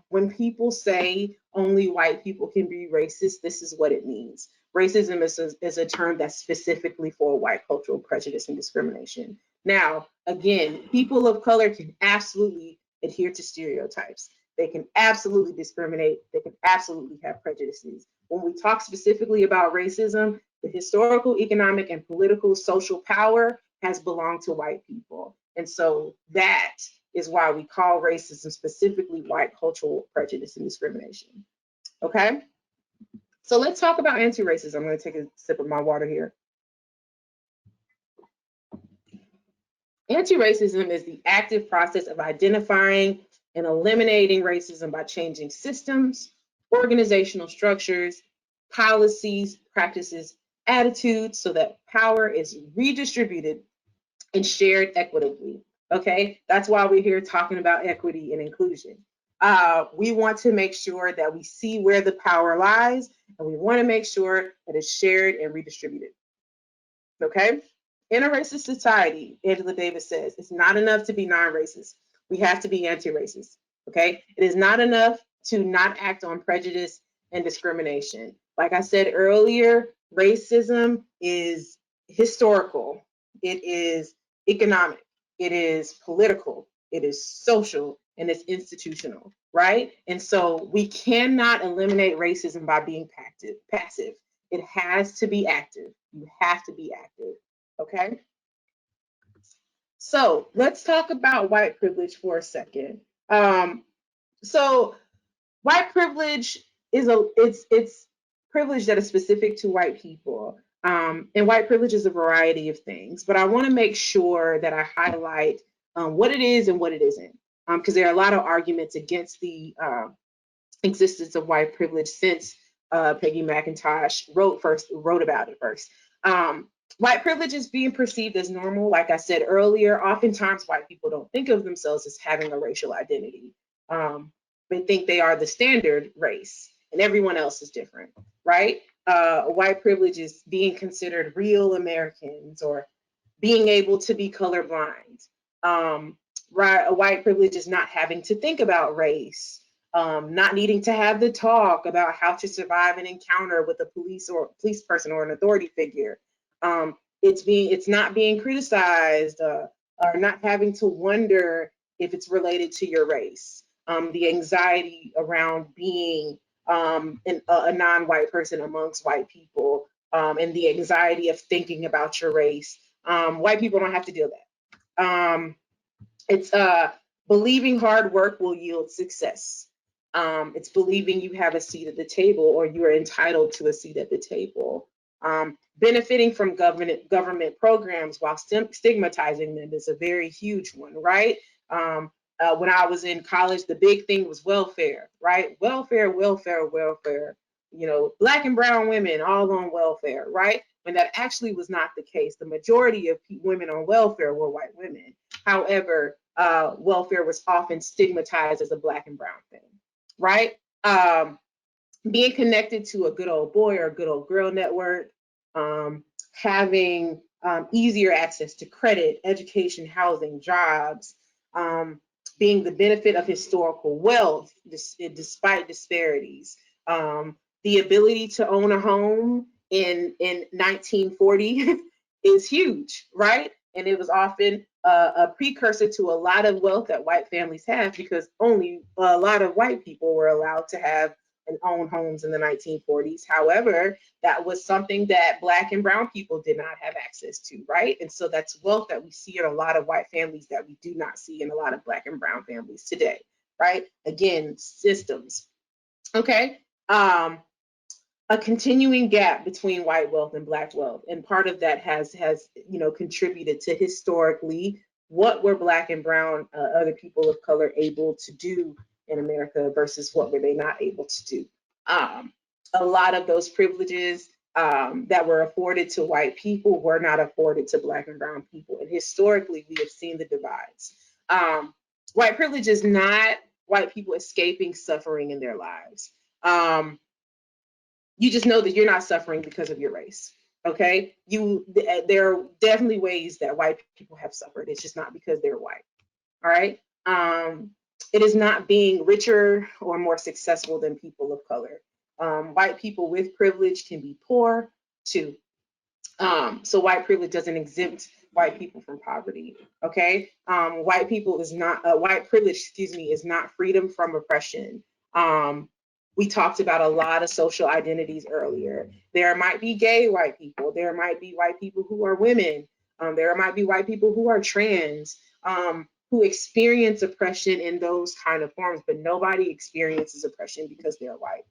when people say only white people can be racist, this is what it means. Racism is a term that's specifically for white cultural prejudice and discrimination. Now, again, people of color can absolutely adhere to stereotypes. They can absolutely discriminate. They can absolutely have prejudices. When we talk specifically about racism, the historical, economic, and political social power has belonged to white people. And so that is why we call racism specifically white cultural prejudice and discrimination. Okay? So let's talk about anti-racism. I'm going to take a sip of my water here. Anti-racism is the active process of identifying and eliminating racism by changing systems, organizational structures, policies, practices, attitudes, so that power is redistributed and shared equitably. Okay, that's why we're here talking about equity and inclusion. We want to make sure that we see where the power lies, and we want to make sure that it's shared and redistributed. Okay, in a racist society, Angela Davis says, it's not enough to be non-racist. We have to be anti-racist. Okay, it is not enough to not act on prejudice and discrimination. Like I said earlier, racism is historical. It is economic, it is political, it is social, and it's institutional, right? And so we cannot eliminate racism by being passive. It has to be active. You have to be active, okay? So let's talk about white privilege for a second. So white privilege is it's privilege that is specific to white people. And white privilege is a variety of things, but I want to make sure that I highlight what it is and what it isn't, because there are a lot of arguments against the existence of white privilege since Peggy McIntosh wrote about it first. White privilege is being perceived as normal. Like I said earlier, oftentimes white people don't think of themselves as having a racial identity. They think they are the standard race and everyone else is different, right? White privilege is being considered real Americans or being able to be colorblind. Right? A white privilege is not having to think about race, not needing to have the talk about how to survive an encounter with a police person or an authority figure. It's not being criticized or not having to wonder if it's related to your race. The anxiety around being a non-white person amongst white people, and the anxiety of thinking about your race. White people don't have to deal with that. It's believing hard work will yield success. It's believing you have a seat at the table or you are entitled to a seat at the table. Benefiting from government programs while stigmatizing them is a very huge one, right? When I was in college, the big thing was welfare, right? Welfare. You know, Black and brown women all on welfare, right? When that actually was not the case. The majority of women on welfare were white women. However, welfare was often stigmatized as a Black and brown thing, right? Being connected to a good old boy or a good old girl network, having easier access to credit, education, housing, jobs, being the benefit of historical wealth despite disparities, the ability to own a home in 1940 is huge, right? And it was often a precursor to a lot of wealth that white families have because only a lot of white people were allowed to have and own homes in the 1940s. However, that was something that Black and brown people did not have access to, right? And so that's wealth that we see in a lot of white families that we do not see in a lot of Black and brown families today, right? Again, systems. Okay. A continuing gap between white wealth and Black wealth, and part of that has contributed to historically what were Black and brown other people of color able to do in America versus what were they not able to do. A lot of those privileges that were afforded to white people were not afforded to Black and brown people, and historically we have seen the divides. White privilege is not white people escaping suffering in their lives. you just know that you're not suffering because of your race. Okay, there are definitely ways that white people have suffered. It's just not because they're white. All right. It is not being richer or more successful than people of color. White people with privilege can be poor too. So white privilege doesn't exempt white people from poverty. Okay. White privilege, is not freedom from oppression. We talked about a lot of social identities earlier. There might be gay white people. There might be white people who are women. There might be white people who are trans, who experience oppression in those kind of forms, but nobody experiences oppression because they're white.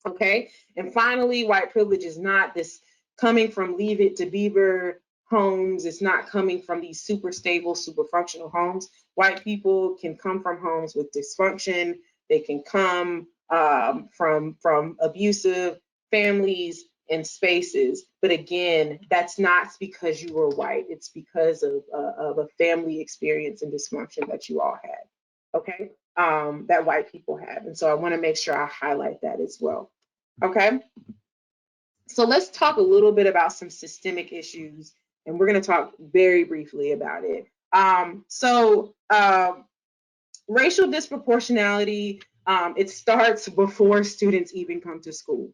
Okay. And finally, white privilege is not this coming from Leave It to Beaver homes. It's not coming from these super stable, super functional homes. White people can come from homes with dysfunction. They can come from abusive families and spaces. But again, that's not because you were white. It's because of a family experience and dysfunction that you all had, okay, that white people have. And so I want to make sure I highlight that as well, okay? So let's talk a little bit about some systemic issues, and we're going to talk very briefly about it. Racial disproportionality, it starts before students even come to school,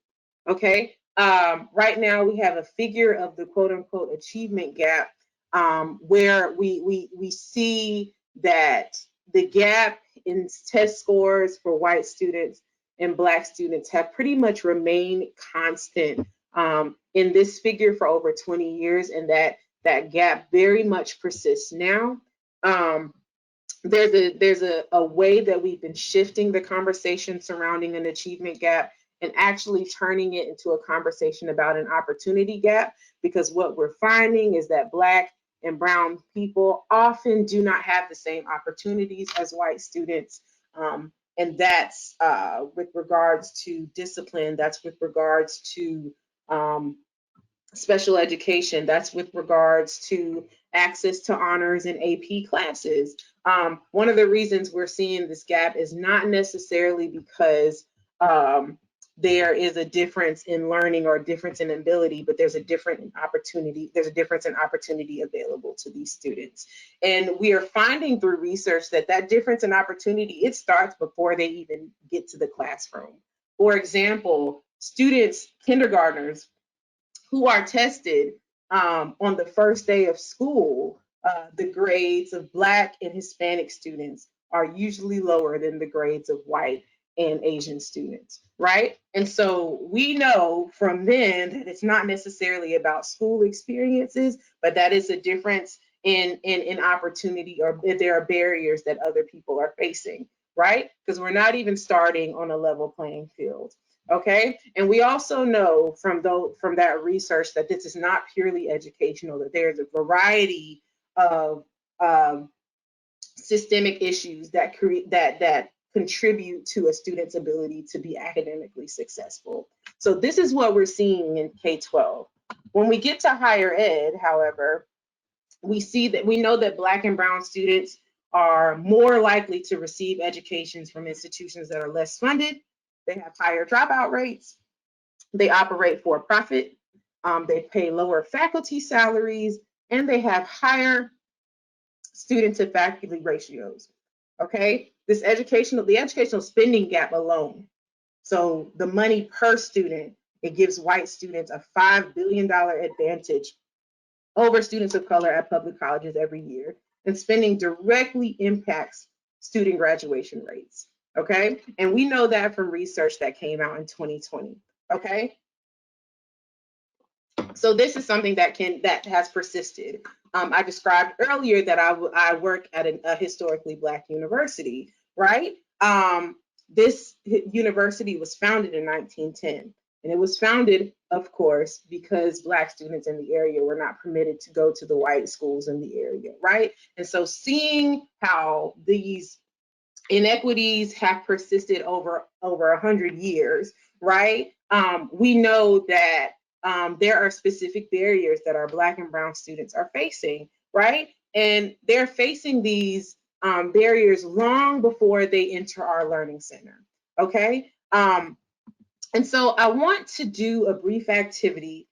okay? Right now we have a figure of the quote unquote achievement gap, where we see that the gap in test scores for white students and Black students have pretty much remained constant in this figure for over 20 years, and that gap very much persists now. There's a way that we've been shifting the conversation surrounding an achievement gap and actually turning it into a conversation about an opportunity gap, because what we're finding is that Black and brown people often do not have the same opportunities as white students. And that's with regards to discipline, that's with regards to special education, that's with regards to access to honors and AP classes. One of the reasons we're seeing this gap is not necessarily because there is a difference in learning or a difference in ability, but there's a difference in opportunity available to these students. And we are finding through research that difference in opportunity, it starts before they even get to the classroom. For example, students, kindergartners, who are tested on the first day of school, the grades of Black and Hispanic students are usually lower than the grades of white and Asian students, right? And so we know from then that it's not necessarily about school experiences, but that is a difference in opportunity, or if there are barriers that other people are facing, right? Because we're not even starting on a level playing field. Okay, and we also know from that research that this is not purely educational, that there's a variety of systemic issues that contribute to a student's ability to be academically successful. So this is what we're seeing in K-12. When we get to higher ed, however, we know that Black and brown students are more likely to receive educations from institutions that are less funded. They have higher dropout rates. They operate for profit. They pay lower faculty salaries, and they have higher student to faculty ratios. Okay, the educational spending gap alone. So the money per student, it gives white students a $5 billion advantage over students of color at public colleges every year, and spending directly impacts student graduation rates. Okay, and we know that from research that came out in 2020. Okay, so this is something that has persisted. I described earlier that I work at a historically Black university, right? This university was founded in 1910, and it was founded, of course, because Black students in the area were not permitted to go to the white schools in the area, right? And so seeing how these inequities have persisted over 100 years, right? We know that there are specific barriers that our Black and brown students are facing, right? And they're facing these barriers long before they enter our learning center, okay? And so I want to do a brief activity.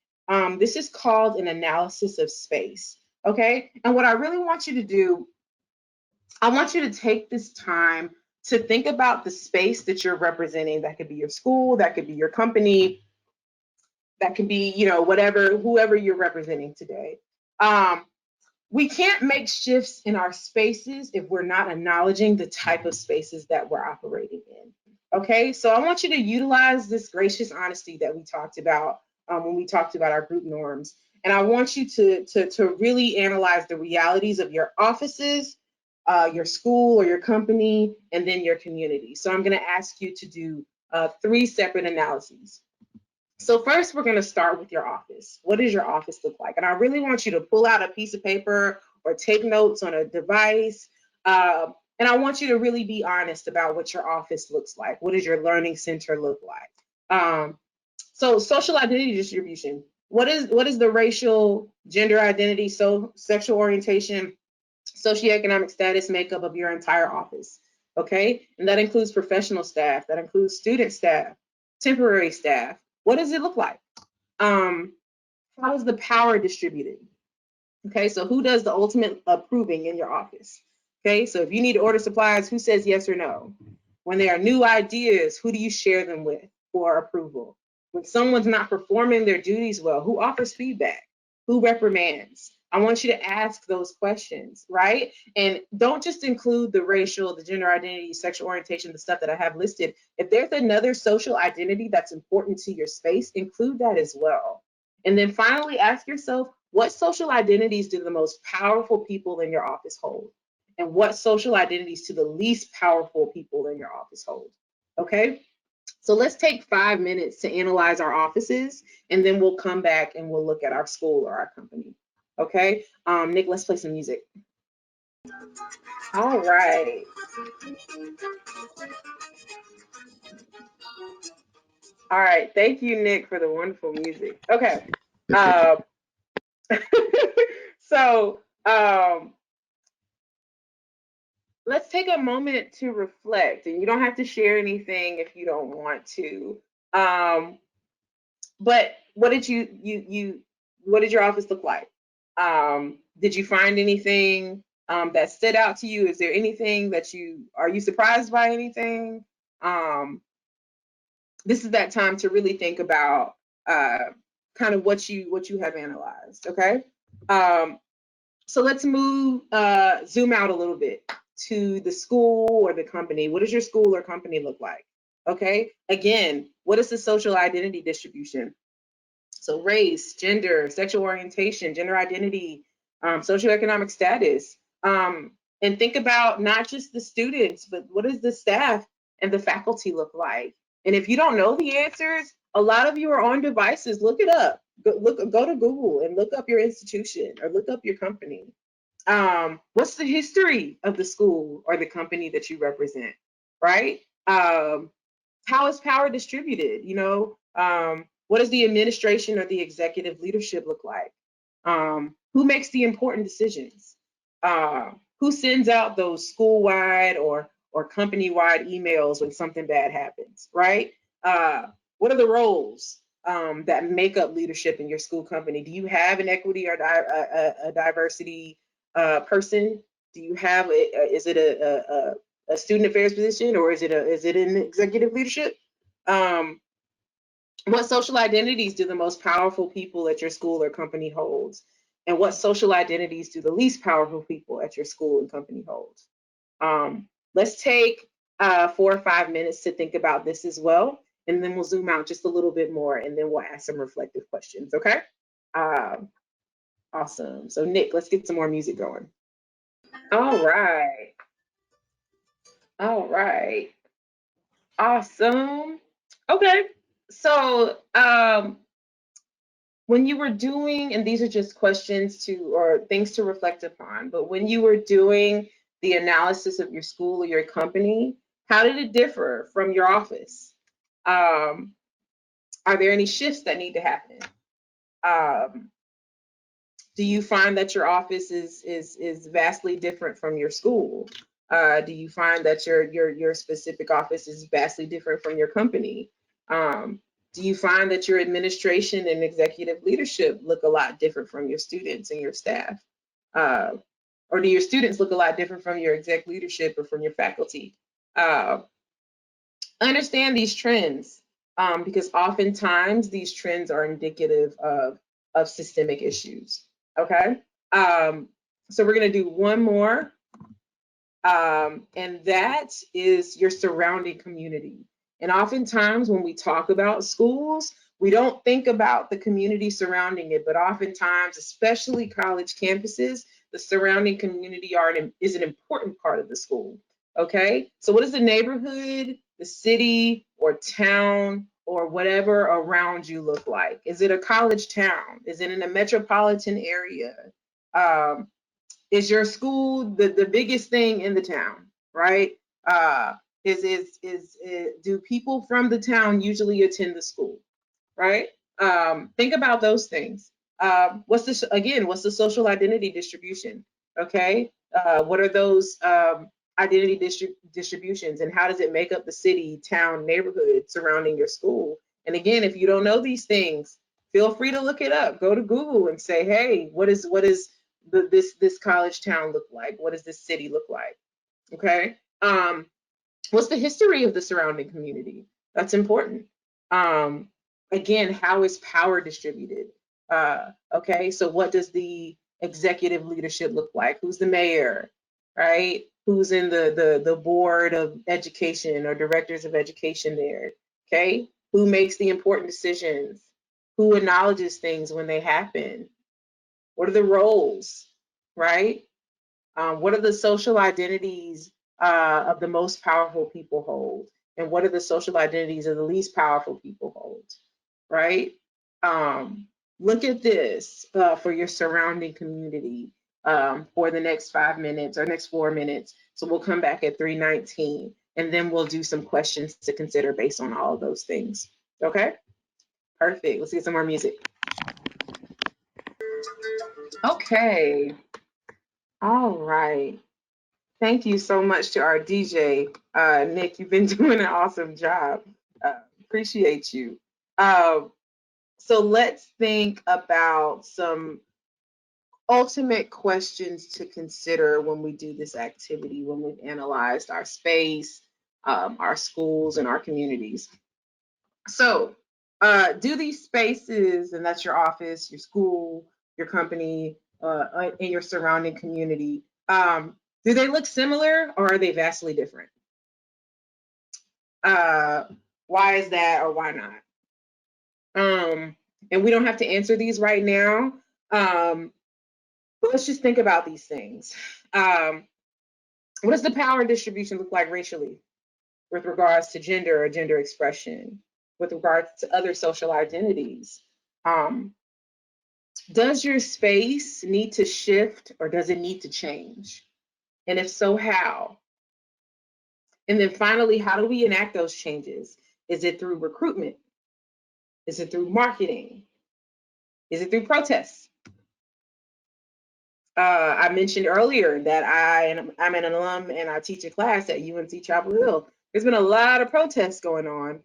This is called an analysis of space, okay? And what I really want you to do, I want you to take this time to think about the space that you're representing. That could be your school, that could be your company, that could be, you know, whatever, whoever you're representing today. We can't make shifts in our spaces if we're not acknowledging the type of spaces that we're operating in. Okay, so I want you to utilize this gracious honesty that we talked about when we talked about our group norms. And I want you to really analyze the realities of your offices, your school or your company, and then your community. So I'm going to ask you to do 3 separate analyses. So first, we're going to start with your office. What does your office look like? And I really want you to pull out a piece of paper or take notes on a device. And I want you to really be honest about what your office looks like. What does your learning center look like? So social identity distribution. What is the racial, gender identity, so sexual orientation, socioeconomic status makeup of your entire office? Okay, and that includes professional staff, that includes student staff, temporary staff. What does it look like? How is the power distributed? Okay, so who does the ultimate approving in your office? Okay, so if you need to order supplies, who says yes or no? When there are new ideas, who do you share them with for approval? When someone's not performing their duties well, who offers feedback? Who reprimands? I want you to ask those questions, right? And don't just include the racial, the gender identity, sexual orientation, the stuff that I have listed. If there's another social identity that's important to your space, include that as well. And then finally, ask yourself, what social identities do the most powerful people in your office hold? And what social identities do the least powerful people in your office hold? Okay? So let's take 5 minutes to analyze our offices, and then we'll come back and we'll look at our school or our company. Okay? Nick, let's play some music. All right. All right. Thank you, Nick, for the wonderful music. Okay. So let's take a moment to reflect, and you don't have to share anything if you don't want to. But what did what did your office look like? Did you find anything that stood out to you? Is there anything that are you surprised by anything? This is that time to really think about kind of what you have analyzed. Okay. So let's zoom out a little bit to the school or the company. What does your school or company look like? Okay. Again, what is the social identity distribution? So race, gender, sexual orientation, gender identity, socioeconomic status. And think about not just the students, but what does the staff and the faculty look like? And if you don't know the answers, a lot of you are on devices. Look it up. Go to Google and look up your institution or look up your company. What's the history of the school or the company that you represent, right? How is power distributed? You know, what does the administration or the executive leadership look like? Who makes the important decisions? Who sends out those school-wide or company-wide emails when something bad happens, right? What are the roles that make up leadership in your school company? Do you have an equity or a diversity person? Do you have is it a student affairs position, or is it an executive leadership? What social identities do the most powerful people at your school or company hold? And what social identities do the least powerful people at your school and company hold? Let's take 4 or 5 minutes to think about this as well, and then we'll zoom out just a little bit more, and then we'll ask some reflective questions, okay? Awesome. So Nick, let's get some more music going. All right. All right. Awesome. Okay. So when you were doing, and these are just questions or things to reflect upon, but when you were doing the analysis of your school or your company, how did it differ from your office? Are there any shifts that need to happen? Do you find that your office is vastly different from your school? Do you find that your specific office is vastly different from your company? Do you find that your administration and executive leadership look a lot different from your students and your staff? Or do your students look a lot different from your exec leadership or from your faculty? Understand these trends, because oftentimes these trends are indicative of systemic issues, okay? So we're gonna do one more, and that is your surrounding community. And oftentimes when we talk about schools, we don't think about the community surrounding it, but oftentimes, especially college campuses, the surrounding community is an important part of the school, okay? So what does the neighborhood, the city, or town, or whatever around you look like? Is it a college town? Is it in a metropolitan area? Is your school the biggest thing in the town, right? Do people from the town usually attend the school, right? Think about those things. What's the social identity distribution? Okay, what are those identity distributions, and how does it make up the city, town, neighborhood surrounding your school? And again, if you don't know these things, feel free to look it up. Go to Google and say, hey, what is this college town look like? What does this city look like? Okay. What's the history of the surrounding community? That's important. Again, how is power distributed? Okay, so what does the executive leadership look like? Who's the mayor, right? Who's in the board of education or directors of education there? Okay, who makes the important decisions? Who acknowledges things when they happen? What are the roles, right? What are the social identities of the most powerful people hold? And what are the social identities of the least powerful people hold, right? Look at this for your surrounding community for the next 5 minutes or next 4 minutes. So we'll come back at 3:19, and then we'll do some questions to consider based on all of those things. Okay, perfect. Let's get some more music. Okay, all right. Thank you so much to our DJ, Nick. You've been doing an awesome job. Appreciate you. So let's think about some ultimate questions to consider when we do this activity, when we've analyzed our space, our schools, and our communities. So do these spaces, and that's your office, your school, your company, and your surrounding community, do they look similar or are they vastly different? Why is that or why not? And we don't have to answer these right now, but let's just think about these things. What does the power distribution look like racially with regards to gender or gender expression, with regards to other social identities? Does your space need to shift or does it need to change? And if so, how? And then finally, how do we enact those changes? Is it through recruitment? Is it through marketing? Is it through protests? I mentioned earlier that I'm an alum and I teach a class at UNC Chapel Hill. There's been a lot of protests going on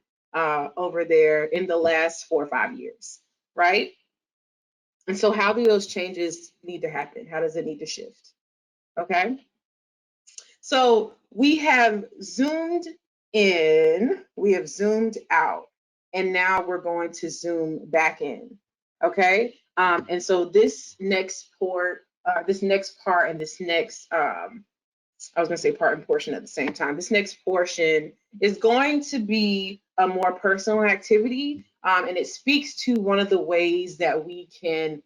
over there in the last 4 or 5 years, right? And so how do those changes need to happen? How does it need to shift? Okay. So we have zoomed in, we have zoomed out, and now we're going to zoom back in, okay? And so this next part, I was gonna say part and portion at the same time. This next portion is going to be a more personal activity, and it speaks to one of the ways that we can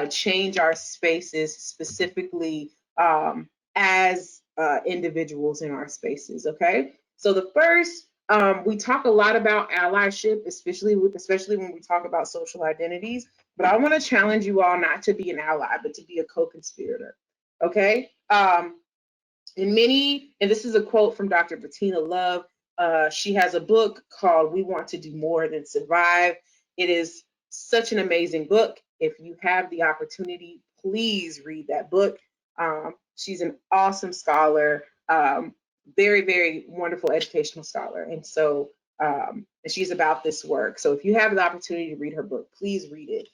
change our spaces specifically as individuals in our spaces, okay? So the first, we talk a lot about allyship, especially when we talk about social identities, but I wanna challenge you all not to be an ally, but to be a co-conspirator, okay? And this is a quote from Dr. Bettina Love. She has a book called We Want to Do More Than Survive. It is such an amazing book. If you have the opportunity, please read that book. She's an awesome scholar, very, very wonderful educational scholar. And so and she's about this work. So if you have the opportunity to read her book, please read it.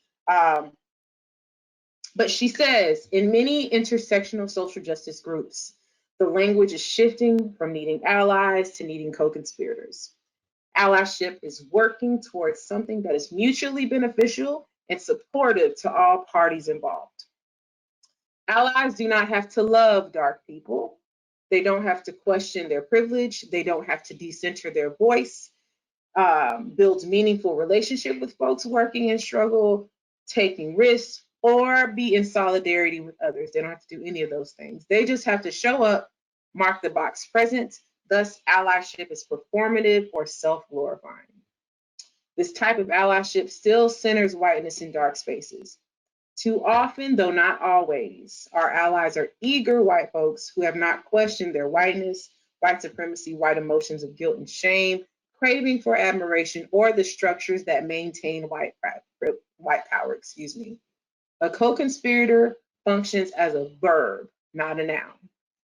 But she says, in many intersectional social justice groups, the language is shifting from needing allies to needing co-conspirators. Allyship is working towards something that is mutually beneficial and supportive to all parties involved. Allies do not have to love dark people. They don't have to question their privilege. They don't have to decenter their voice. Build meaningful relationship with folks working in struggle, taking risks, or be in solidarity with others. They don't have to do any of those things. They just have to show up, mark the box present. Thus, allyship is performative or self-glorifying. This type of allyship still centers whiteness in dark spaces. Too often, though not always, our allies are eager white folks who have not questioned their whiteness, white supremacy, white emotions of guilt and shame, craving for admiration, or the structures that maintain white power, A co-conspirator functions as a verb, not a noun.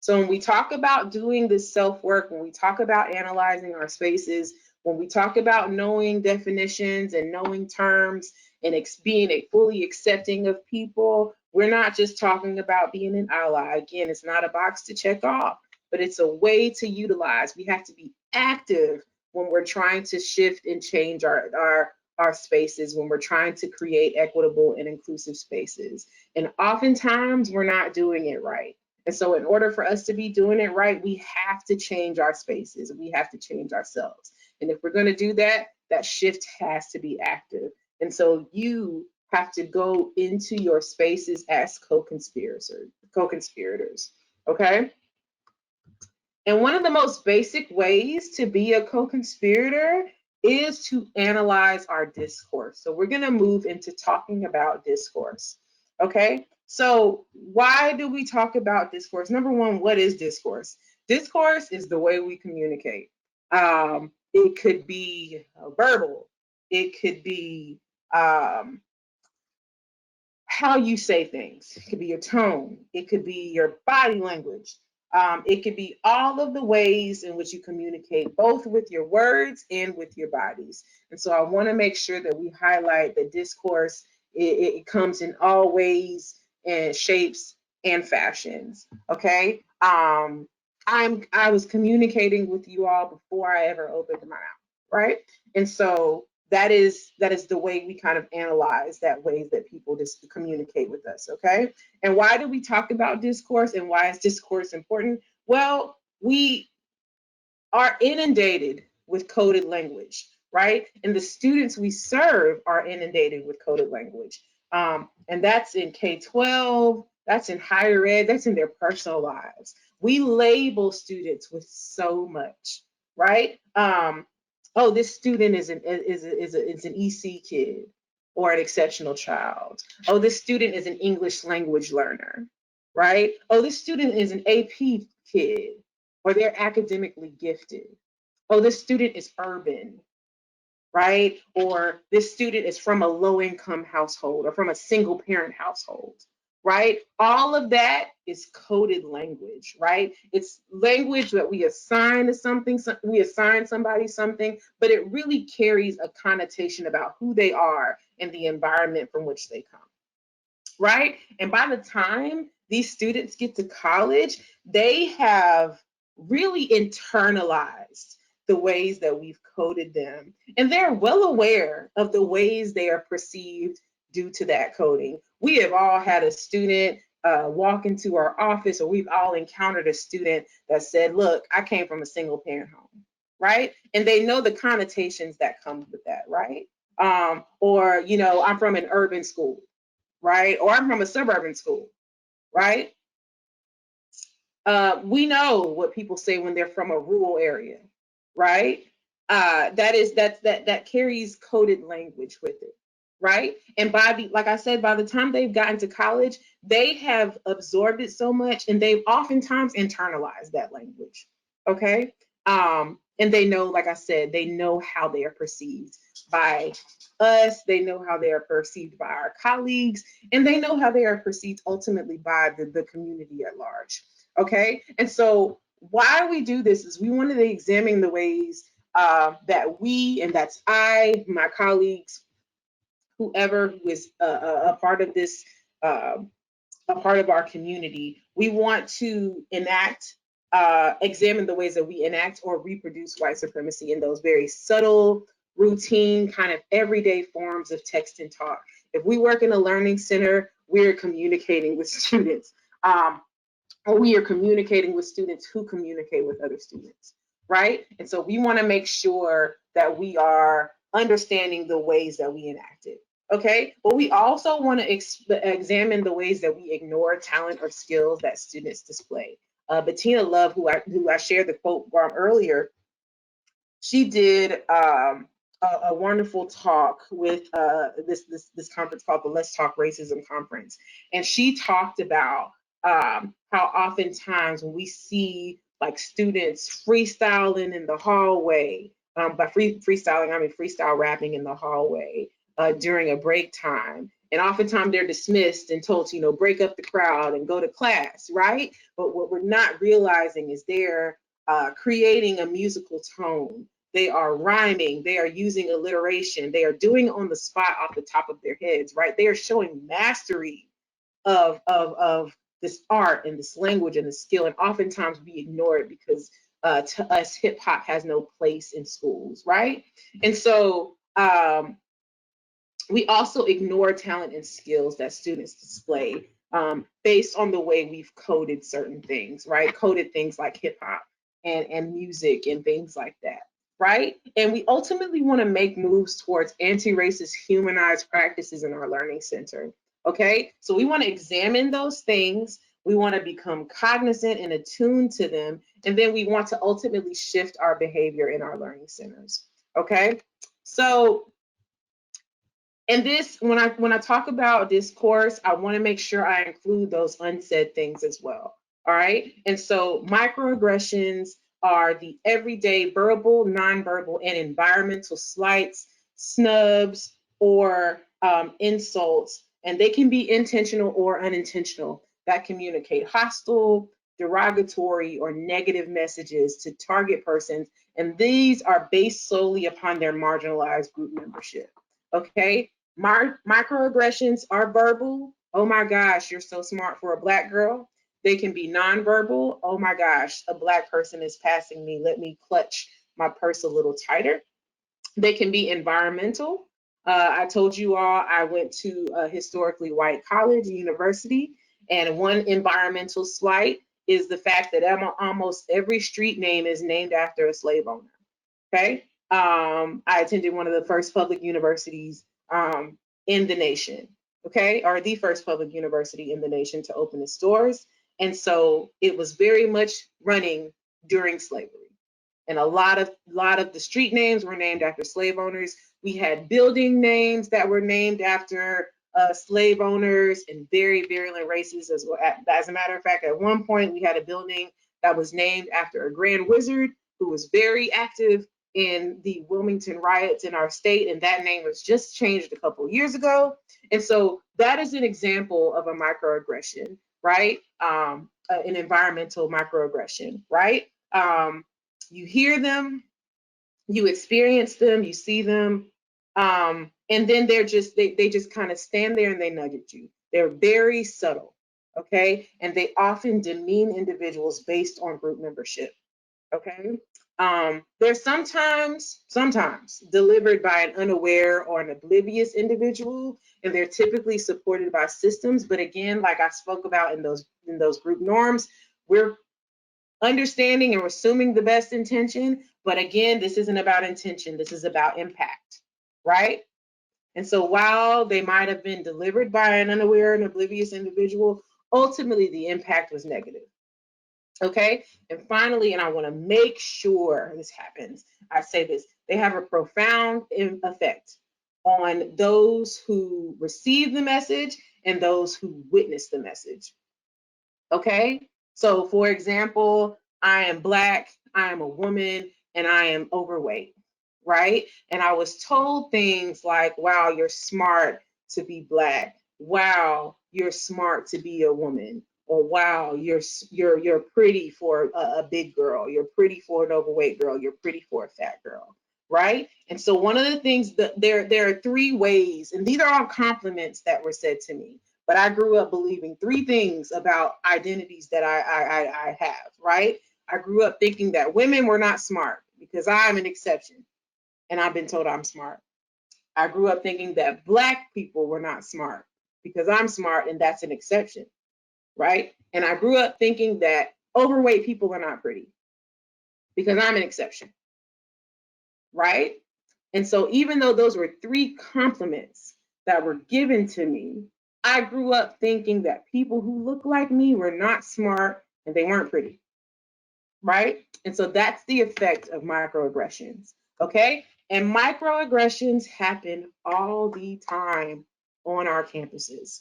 So when we talk about doing this self-work, when we talk about analyzing our spaces, when we talk about knowing definitions and knowing terms and being a fully accepting of people, we're not just talking about being an ally. Again, it's not a box to check off, but it's a way to utilize. We have to be active when we're trying to shift and change our spaces, when we're trying to create equitable and inclusive spaces. And oftentimes we're not doing it right. And so in order for us to be doing it right, we have to change our spaces. We have to change ourselves. And if we're going to do that, that shift has to be active. And so you have to go into your spaces as co-conspirators, okay? And one of the most basic ways to be a co-conspirator is to analyze our discourse. So we're going to move into talking about discourse, okay? So why do we talk about discourse? Number one, what is discourse? Discourse is the way we communicate. It could be verbal. It could be how you say things. It could be your tone. It could be your body language. It could be all of the ways in which you communicate, both with your words and with your bodies. And so I want to make sure that we highlight that discourse, it comes in all ways and shapes and fashions, okay? I was communicating with you all before I ever opened my mouth, right? And so that is the way we kind of analyze that ways that people just communicate with us, okay? And why do we talk about discourse and why is discourse important? Well, we are inundated with coded language, right? And the students we serve are inundated with coded language. And that's in K-12, that's in higher ed, that's in their personal lives. We label students with so much, right? Oh, this student is an EC kid or an exceptional child. Oh, this student is an English language learner, right? Oh, this student is an AP kid or they're academically gifted. Oh, this student is urban, right? Or this student is from a low-income household or from a single-parent household, right? All of that is coded language, right? It's language that we assign to something, we assign somebody something, but it really carries a connotation about who they are and the environment from which they come, right? And by the time these students get to college, they have really internalized the ways that we've coded them. And they're well aware of the ways they are perceived due to that coding. We have all had a student walk into our office, or we've all encountered a student that said, look, I came from a single parent home, right? And they know the connotations that come with that, right? Or, you know, I'm from an urban school, right? Or I'm from a suburban school, right? We know what people say when they're from a rural area, right? That carries coded language with it, right? And like I said, by the time they've gotten to college, they have absorbed it so much, and they've oftentimes internalized that language, okay? And they know, like I said, they know how they are perceived by us, they know how they are perceived by our colleagues, and they know how they are perceived ultimately by the community at large, okay? And so why we do this is we wanted to examine the ways that we, and that's I, my colleagues, whoever who is a part of this, a part of our community, we want to examine the ways that we enact or reproduce white supremacy in those very subtle, routine, kind of everyday forms of text and talk. If we work in a learning center, we're communicating with students, or we are communicating with students who communicate with other students, right? And so we want to make sure that we are understanding the ways that we enact it. Okay, but we also want to examine the ways that we ignore talent or skills that students display. Bettina Love, who I shared the quote from earlier, she did a wonderful talk with this conference called the Let's Talk Racism Conference, and she talked about how oftentimes when we see like students freestyling in the hallway, by freestyling I mean freestyle rapping in the hallway. During a break time. And oftentimes they're dismissed and told to, you know, break up the crowd and go to class, right? But what we're not realizing is they're creating a musical tone. They are rhyming, they are using alliteration, they are doing on the spot off the top of their heads, right? They are showing mastery of this art and this language and this skill. And oftentimes we ignore it because to us, hip hop has no place in schools, right? And so, we also ignore talent and skills that students display based on the way we've coded certain things, right? Coded things like hip hop and music and things like that, right? And we ultimately want to make moves towards anti-racist humanized practices in our learning center, okay? So we want to examine those things. We want to become cognizant and attuned to them. And then we want to ultimately shift our behavior in our learning centers, okay? So, and this, when I talk about discourse, I want to make sure I include those unsaid things as well. All right. And so microaggressions are the everyday verbal, nonverbal, and environmental slights, snubs, or insults, and they can be intentional or unintentional that communicate hostile, derogatory, or negative messages to target persons. And these are based solely upon their marginalized group membership. Okay. Microaggressions are verbal. Oh my gosh, you're so smart for a Black girl. They can be nonverbal. Oh my gosh, a Black person is passing me. Let me clutch my purse a little tighter. They can be environmental. I told you all I went to a historically white college, university, and one environmental slight is the fact that almost every street name is named after a slave owner. Okay. I attended one of the first public universities in the nation, okay, or the first public university in the nation to open its doors. And so it was very much running during slavery. And a lot of the street names were named after slave owners. We had building names that were named after slave owners and very virulent races as well. As a matter of fact, at one point we had a building that was named after a grand wizard who was very active in the Wilmington riots in our state, and that name was just changed a couple of years ago. And so that is an example of a microaggression, right? An environmental microaggression, right? You hear them, you experience them, you see them, and then they just kind of stand there and they nudge at you. They're very subtle, okay? And they often demean individuals based on group membership, okay? They're sometimes delivered by an unaware or an oblivious individual, and they're typically supported by systems. But again, like I spoke about in those group norms, we're understanding and we're assuming the best intention. But again, this isn't about intention. This is about impact, right? And so while they might have been delivered by an unaware and oblivious individual, ultimately the impact was negative. Okay, and finally, and I want to make sure this happens, I say this, they have a profound effect on those who receive the message and those who witness the message. Okay, so for example, I am Black, I am a woman, and I am overweight, right? And I was told things like, wow, you're smart to be Black. Wow, you're smart to be a woman. or wow, you're pretty for a big girl, you're pretty for an overweight girl, you're pretty for a fat girl, right? And so one of the things that there are 3 ways, and these are all compliments that were said to me, but I grew up believing 3 things about identities that I have, right? I grew up thinking that women were not smart because I'm an exception, and I've been told I'm smart. I grew up thinking that Black people were not smart because I'm smart and that's an exception, right? And I grew up thinking that overweight people are not pretty because I'm an exception, right? And so even though those were 3 compliments that were given to me, I grew up thinking that people who look like me were not smart and they weren't pretty, right? And so that's the effect of microaggressions, okay? And microaggressions happen all the time on our campuses,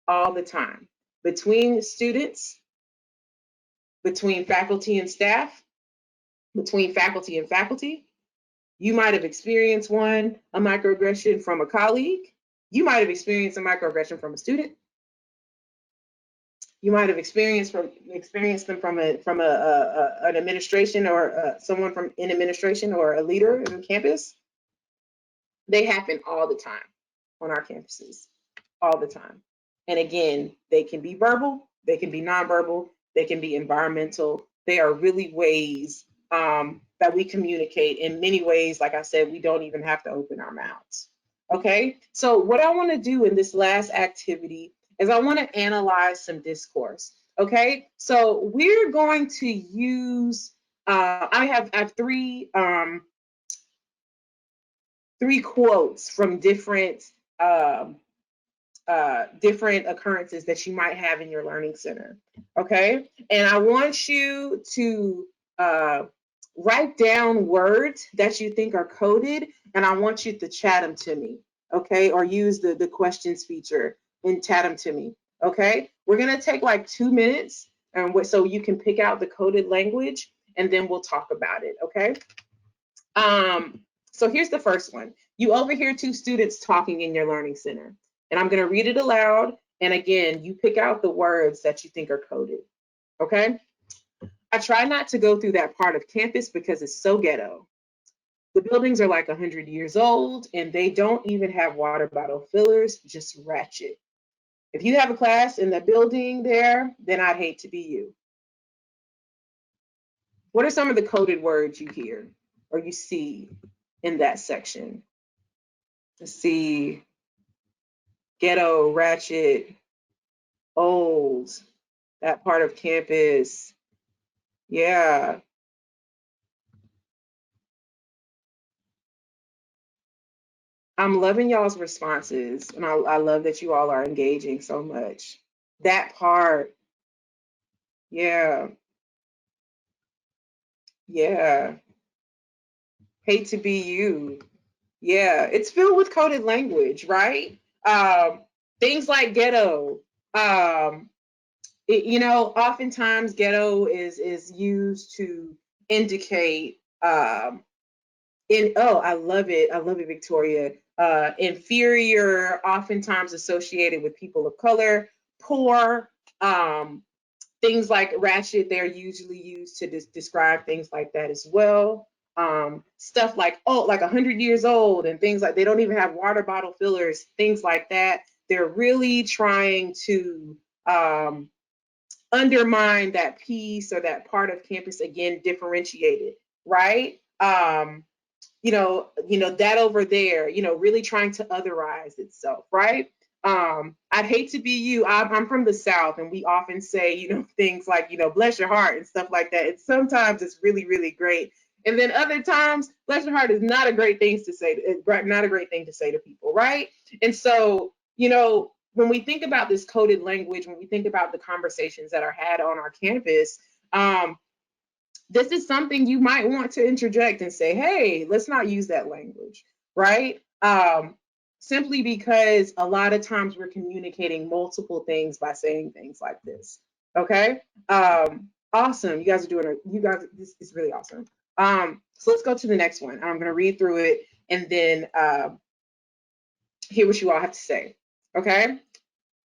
all the time, between students, between faculty and staff, between faculty and faculty. You might have experienced a microaggression from a colleague. You might have experienced a microaggression from a student. You might have experienced them from an administration or someone from in administration or a leader in campus. They happen all the time on our campuses, all the time. And again, they can be verbal, they can be nonverbal, they can be environmental. They are really ways that we communicate. In many ways, like I said, we don't even have to open our mouths. Okay, so what I want to do in this last activity is I want to analyze some discourse. Okay, so we're going to use, I have 3 quotes from different occurrences that you might have in your learning center. Okay, and I want you to write down words that you think are coded, and I want you to chat them to me, okay? Or use the questions feature and chat them to me, okay? We're gonna take like 2 minutes, and so you can pick out the coded language, and then we'll talk about it, okay? So here's the first one. You overhear 2 students talking in your learning center, and I'm gonna read it aloud, and again, you pick out the words that you think are coded, okay? I try not to go through that part of campus because it's so ghetto. The buildings are like 100 years old and they don't even have water bottle fillers, just ratchet. If you have a class in the building there, then I'd hate to be you. What are some of the coded words you hear or you see in that section? Let's see, ghetto, ratchet, old, that part of campus. Yeah. I'm loving y'all's responses, and I love that you all are engaging so much. That part, yeah, yeah. Hate to be you. Yeah, it's filled with coded language, right? Things like ghetto. Oftentimes ghetto is used to indicate I love it, Victoria. Inferior, oftentimes associated with people of color. Poor, things like ratchet, they're usually used to describe things like that as well. Stuff like, like 100 years old and things like, they don't even have water bottle fillers, things like that. They're really trying to undermine that piece or that part of campus, again, differentiated, right? That over there, really trying to otherize itself, right? I'd hate to be you. I'm from the South, and we often say, things like, bless your heart and stuff like that. And sometimes it's really, really great. And then other times, bless your heart is not a great thing to say. Not a great thing to say to people, right? And so, when we think about this coded language, when we think about the conversations that are had on our campus, this is something you might want to interject and say, hey, let's not use that language, right? Simply because a lot of times we're communicating multiple things by saying things like this, okay? Awesome, this is really awesome. So let's go to the next one. I'm gonna read through it and then hear what you all have to say, okay?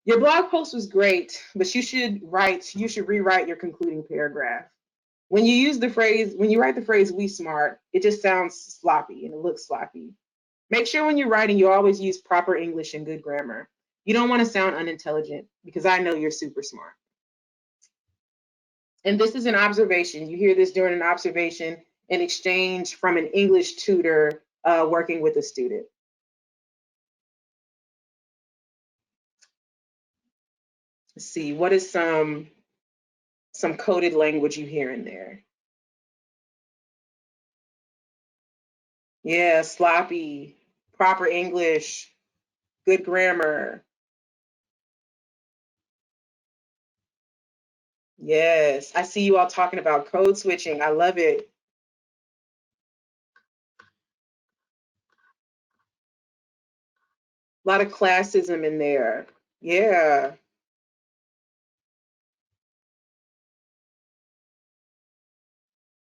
Your blog post was great, but you should rewrite your concluding paragraph. When you write the phrase "we smart," it just sounds sloppy and it looks sloppy. Make sure when you're writing, you always use proper English and good grammar. You don't want to sound unintelligent, because I know you're super smart. And this is an observation. You hear this during an observation in exchange from an English tutor working with a student. Let's see, what is some coded language you hear in there? Yeah, sloppy, proper English, good grammar. Yes, I see you all talking about code switching. I love it. A lot of classism in there. Yeah.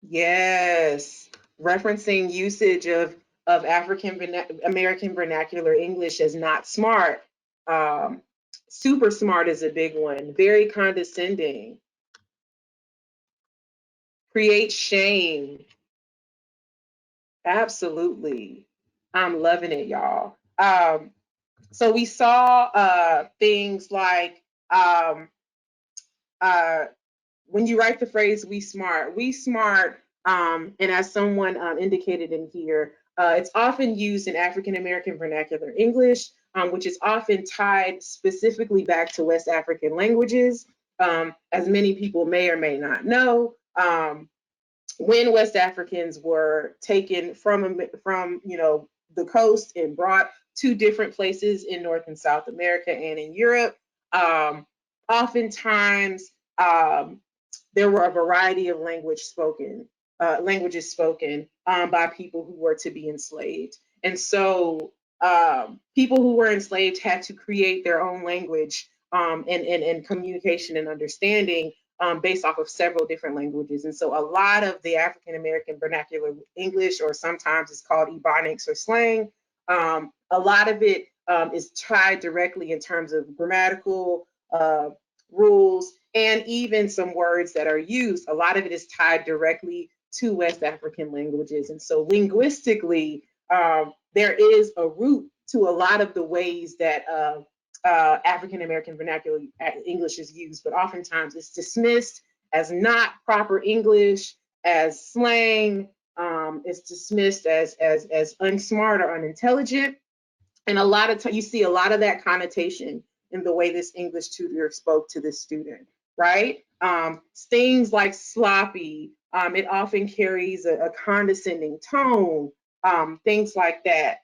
Yes. Referencing usage of American vernacular English as not smart. Super smart is a big one. Very condescending. Create shame. Absolutely. I'm loving it, y'all. So we saw things like when you write the phrase "we smart," and as someone indicated in here, it's often used in African American vernacular English, which is often tied specifically back to West African languages. As many people may or may not know, when West Africans were taken from the coast and brought to different places in North and South America and in Europe, oftentimes there were a variety of languages spoken by people who were to be enslaved. And so people who were enslaved had to create their own language and communication and understanding based off of several different languages. And so a lot of the African American vernacular English, or sometimes it's called Ebonics or slang, a lot of it is tied directly in terms of grammatical rules, and even some words that are used. A lot of it is tied directly to West African languages. And so linguistically, there is a root to a lot of the ways that African American vernacular English is used, but oftentimes it's dismissed as not proper English, as slang. It's dismissed as unsmart or unintelligent. And a lot of you see a lot of that connotation in the way this English tutor spoke to this student, right? Things like sloppy, it often carries a condescending tone, things like that.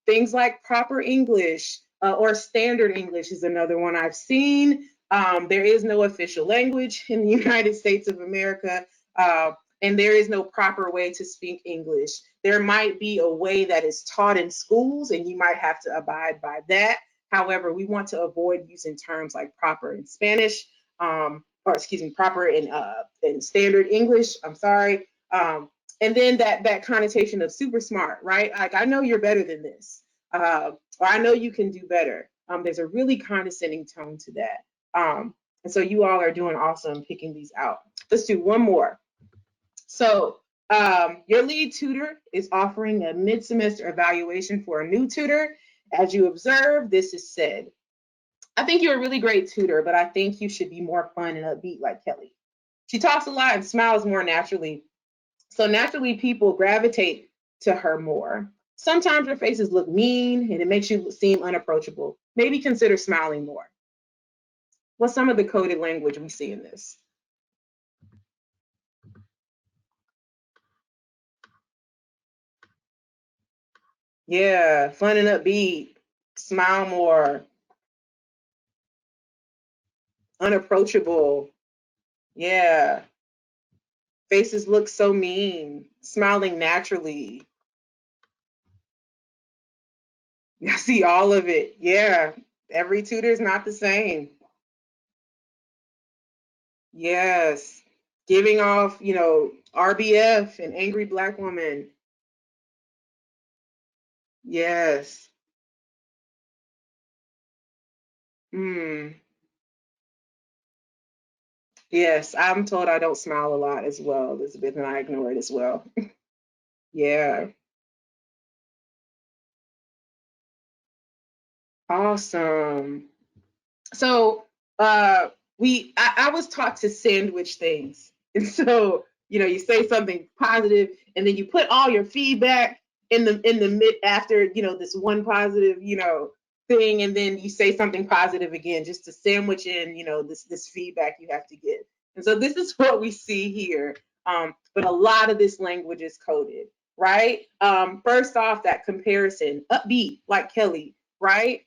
Things like proper English or standard English is another one I've seen. There is no official language in the United States of America, and there is no proper way to speak English. There might be a way that is taught in schools, and you might have to abide by that. However, we want to avoid using terms like proper in Spanish, proper in standard English. I'm sorry. And then that connotation of super smart, right? Like, I know you're better than this, or I know you can do better. There's a really condescending tone to that. And so you all are doing awesome picking these out. Let's do one more. So your lead tutor is offering a mid-semester evaluation for a new tutor. As you observe, this is said: I think you're a really great tutor, but I think you should be more fun and upbeat like Kelly. She talks a lot and smiles more naturally. So naturally, people gravitate to her more. Sometimes her faces look mean and it makes you seem unapproachable. Maybe consider smiling more. What's some of the coded language we see in this? Yeah, fun and upbeat, smile more, unapproachable. Yeah, faces look so mean, smiling naturally. I see all of it. Yeah, every tutor is not the same. Yes, giving off, RBF, an angry Black woman. Yes. Yes, I'm told I don't smile a lot as well, Elizabeth, and I ignore it as well. Yeah. Awesome. So I was taught to sandwich things. And so, you say something positive and then you put all your feedback in the mid after, this one positive, thing, and then you say something positive again, just to sandwich in, this feedback you have to give. And so this is what we see here. But a lot of this language is coded, right? First off, that comparison, upbeat, like Kelly, right?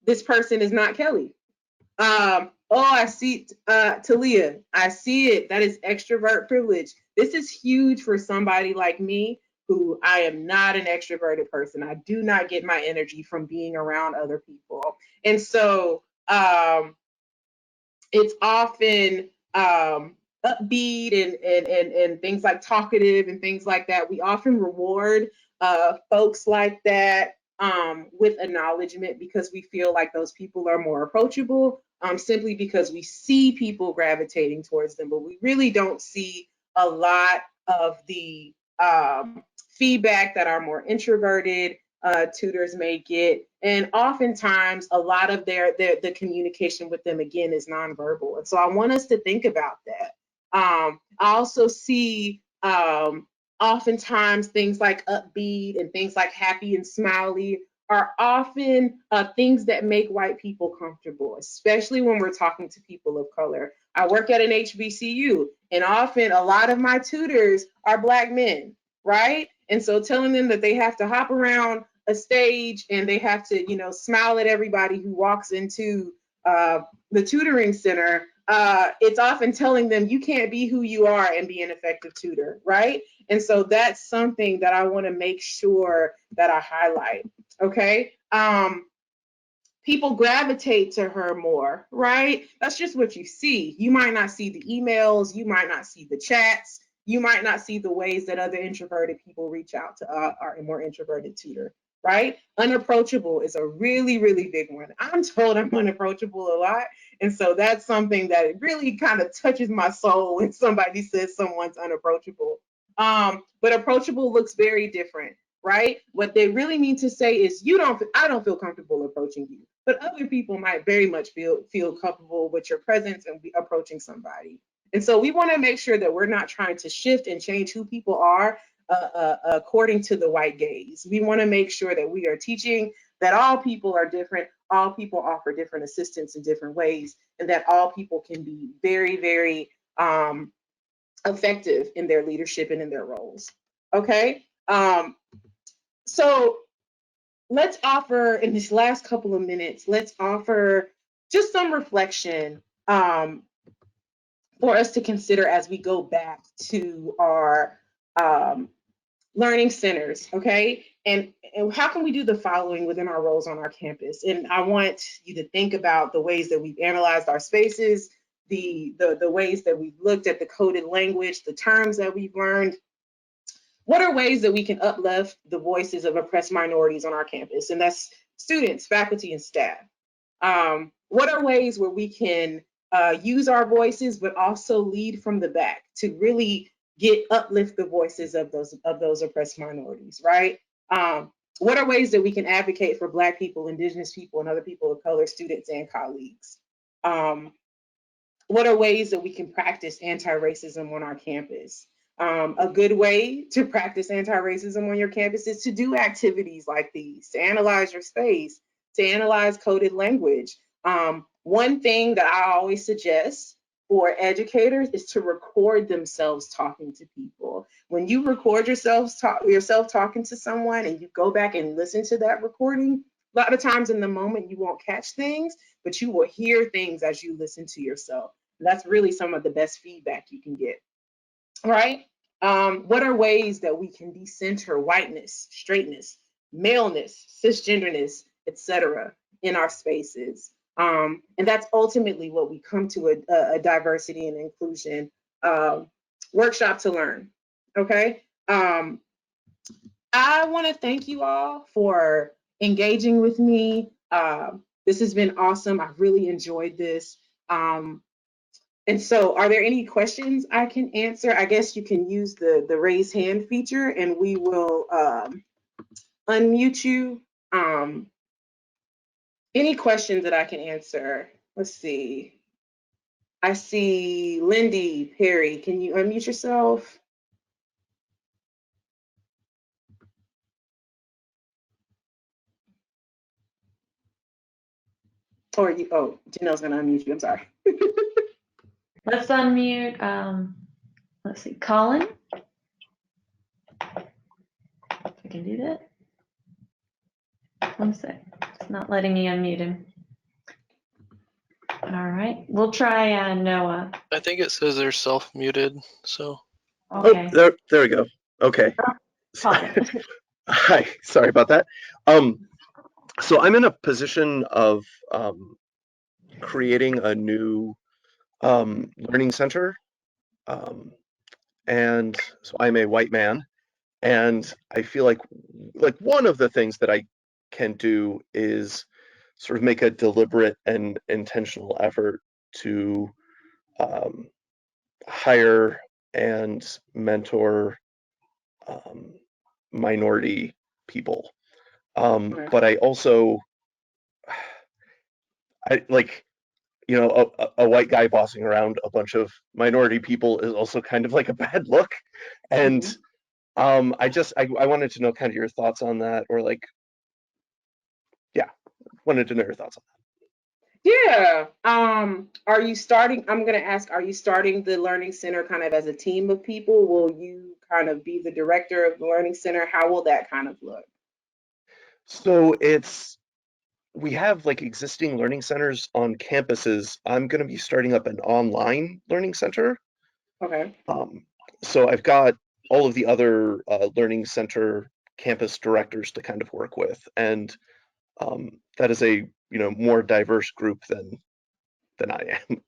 This person is not Kelly. Oh, I see, Talia, I see it. That is extrovert privilege. This is huge for somebody like me, who I am not an extroverted person. I do not get my energy from being around other people. And so it's often upbeat and things like talkative and things like that. We often reward folks like that with acknowledgement, because we feel like those people are more approachable, simply because we see people gravitating towards them, but we really don't see a lot of the feedback that our more introverted tutors may get. And oftentimes a lot of the communication with them, again, is nonverbal. And so I want us to think about that. I also see oftentimes things like upbeat and things like happy and smiley are often things that make white people comfortable, especially when we're talking to people of color. I work at an HBCU, and often a lot of my tutors are Black men, right? And so telling them that they have to hop around a stage and they have to, smile at everybody who walks into the tutoring center, it's often telling them you can't be who you are and be an effective tutor, right? And so that's something that I want to make sure that I highlight, okay? People gravitate to her more, right? That's just what you see. You might not see the emails, you might not see the chats, you might not see the ways that other introverted people reach out to our more introverted tutor, right? Unapproachable is a really, really big one. I'm told I'm unapproachable a lot. And so that's something that really kind of touches my soul when somebody says someone's unapproachable. But approachable looks very different, right? What they really mean to say is I don't feel comfortable approaching you, but other people might very much feel comfortable with your presence and be approaching somebody. And so we want to make sure that we're not trying to shift and change who people are according to the white gaze. We want to make sure that we are teaching that all people are different, all people offer different assistance in different ways, and that all people can be very, very effective in their leadership and in their roles. Okay? So let's offer, in this last couple of minutes, let's offer just some reflection for us to consider as we go back to our learning centers, okay? And how can we do the following within our roles on our campus? And I want you to think about the ways that we've analyzed our spaces, the ways that we've looked at the coded language, the terms that we've learned. What are ways that we can uplift the voices of oppressed minorities on our campus? And that's students, faculty, and staff. What are ways where we can use our voices, but also lead from the back to really uplift the voices of those oppressed minorities, right? What are ways that we can advocate for Black people, Indigenous people, and other people of color, students and colleagues? What are ways that we can practice anti-racism on our campus? A good way to practice anti-racism on your campus is to do activities like these, to analyze your space, to analyze coded language. One thing that I always suggest for educators is to record themselves talking to people. When you record yourself talking to someone and you go back and listen to that recording, a lot of times in the moment you won't catch things, but you will hear things as you listen to yourself. And that's really some of the best feedback you can get, right? What are ways that we can decenter whiteness, straightness, maleness, cisgenderness, etc. in our spaces? And that's ultimately what we come to a diversity and inclusion workshop to learn, okay? I want to thank you all for engaging with me. This has been awesome. I really enjoyed this. And so are there any questions I can answer? I guess you can use the raise hand feature and we will unmute you. Any questions that I can answer? Let's see. I see Lindy Perry. Can you unmute yourself? Or you, oh, Janelle's gonna unmute you, I'm sorry. Let's unmute, let's see, Colin. If I can do that. One sec, it's not letting me unmute him. All right, we'll try Noah. I think it says they're self-muted, so. Okay. Oh, there we go. Okay. Colin. Hi, sorry about that. So I'm in a position of creating a new learning center. And so I'm a white man, and I feel like one of the things that I can do is sort of make a deliberate and intentional effort to hire and mentor minority people. But I also, a white guy bossing around a bunch of minority people is also kind of like a bad look. And I wanted to know kind of your thoughts on that, or wanted to know your thoughts on that. Yeah. Are you starting the Learning Center kind of as a team of people? Will you kind of be the director of the Learning Center? How will that kind of look? So we have like existing learning centers on campuses. I'm going to be starting up an online learning center. Okay. So I've got all of the other learning center campus directors to kind of work with, and that is a more diverse group than I am.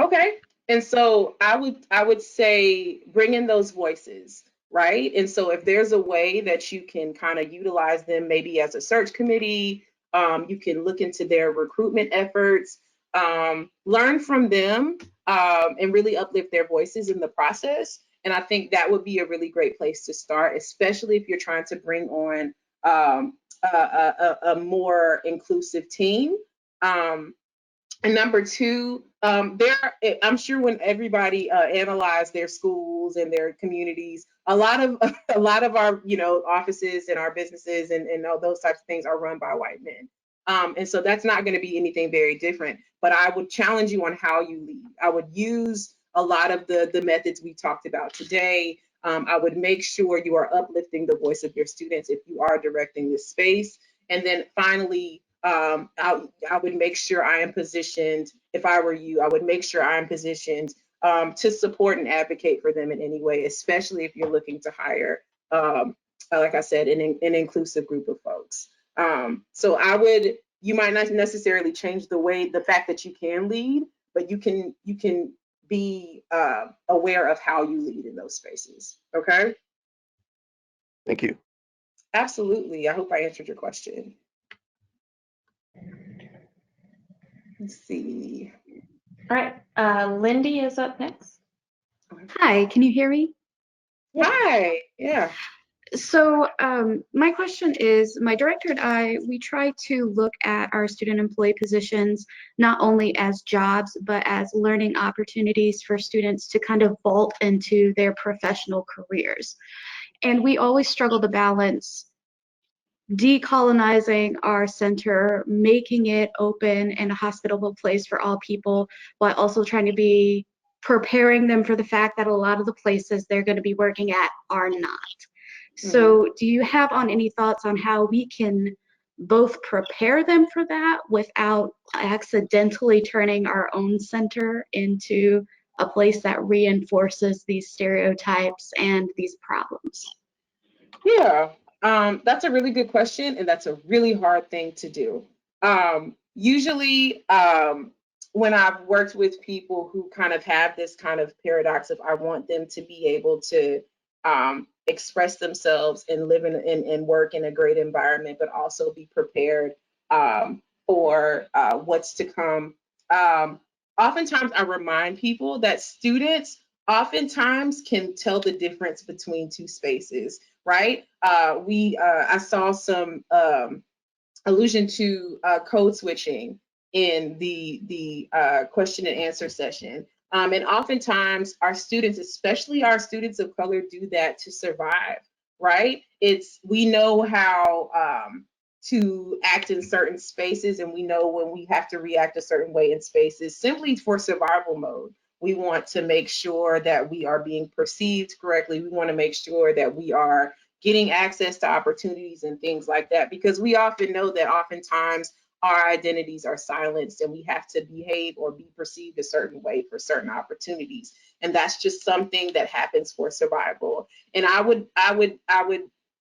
Okay. And so I would say bring in those voices, right? And so if there's a way that you can kind of utilize them, maybe as a search committee, you can look into their recruitment efforts, learn from them, and really uplift their voices in the process. And I think that would be a really great place to start, especially if you're trying to bring on a more inclusive team. And number two, I'm sure when everybody analyzed their schools and their communities, a lot of our offices and our businesses and all those types of things are run by white men. And so that's not going to be anything very different. But I would challenge you on how you lead. I would use a lot of the methods we talked about today. I would make sure you are uplifting the voice of your students if you are directing this space. And then finally, I would make sure I am positioned, if I were you, I would make sure I am positioned to support and advocate for them in any way, especially if you're looking to hire, like I said, an inclusive group of folks. So you might not necessarily change the fact that you can lead, but you can be aware of how you lead in those spaces. Okay? Thank you. Absolutely. I hope I answered your question. Let's see. All right, Lindy is up next. Hi, can you hear me? Hi, yeah. So my question is, my director and I, we try to look at our student employee positions not only as jobs, but as learning opportunities for students to kind of vault into their professional careers. And we always struggle to balance decolonizing our center, making it open and a hospitable place for all people, while also trying to be preparing them for the fact that a lot of the places they're going to be working at are not. So do you have any thoughts on how we can both prepare them for that without accidentally turning our own center into a place that reinforces these stereotypes and these problems? Yeah, that's a really good question, and that's a really hard thing to do. Usually, when I've worked with people who kind of have this kind of paradox of I want them to be able to express themselves and live and work in a great environment, but also be prepared for what's to come. Oftentimes I remind people that students oftentimes can tell the difference between two spaces, right? I saw some allusion to code switching in the question and answer session. And oftentimes our students, especially our students of color, do that to survive, right? We know how to act in certain spaces, and we know when we have to react a certain way in spaces simply for survival mode. We want to make sure that we are being perceived correctly. We want to make sure that we are getting access to opportunities and things like that, because we often know that oftentimes our identities are silenced and we have to behave or be perceived a certain way for certain opportunities. And that's just something that happens for survival. And I would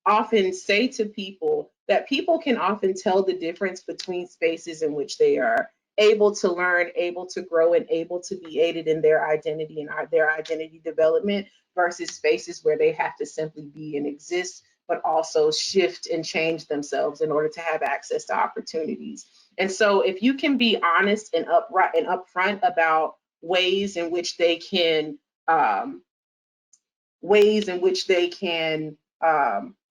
often say to people that people can often tell the difference between spaces in which they are able to learn, able to grow, and able to be aided in their identity and their identity development versus spaces where they have to simply be and exist, but also shift and change themselves in order to have access to opportunities. And so if you can be honest and upright and upfront about ways in which they can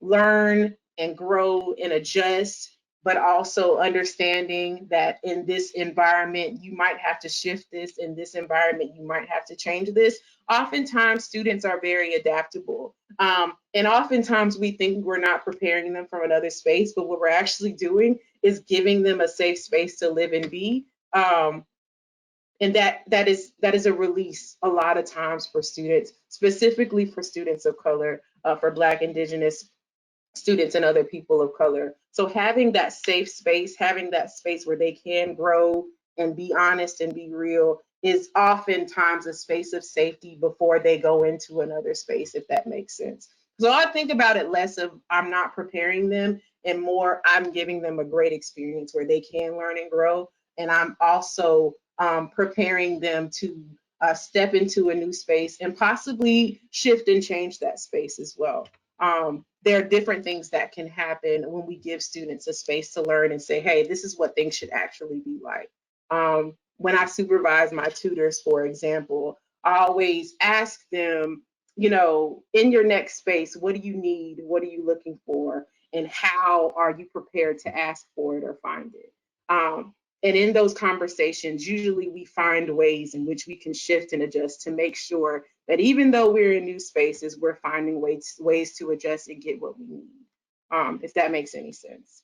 learn and grow and adjust, but also understanding that in this environment, you might have to shift this, in this environment, you might have to change this. Oftentimes, students are very adaptable. And oftentimes we think we're not preparing them for another space, but what we're actually doing is giving them a safe space to live and be. And that is a release a lot of times for students, specifically for students of color, for Black, Indigenous students and other people of color. So having that safe space, having that space where they can grow and be honest and be real is oftentimes a space of safety before they go into another space, if that makes sense. So I think about it less of I'm not preparing them and more I'm giving them a great experience where they can learn and grow. And I'm also preparing them to step into a new space and possibly shift and change that space as well. There are different things that can happen when we give students a space to learn and say, hey, this is what things should actually be like. When I supervise my tutors, for example, I always ask them, you know, in your next space, what do you need? What are you looking for? And how are you prepared to ask for it or find it? And in those conversations, usually we find ways in which we can shift and adjust to make sure that even though we're in new spaces, we're finding ways to adjust and get what we need, if that makes any sense.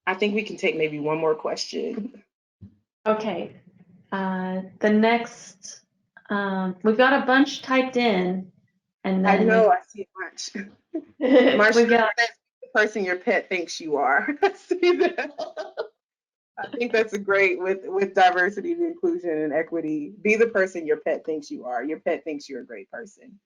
I think we can take maybe one more question. Okay. The next, we've got a bunch typed in. And then I know, I see a bunch. we've got the person your pet thinks you are. I see that. I think that's a great with diversity, inclusion, and equity. Be the person your pet thinks you are. Your pet thinks you're a great person.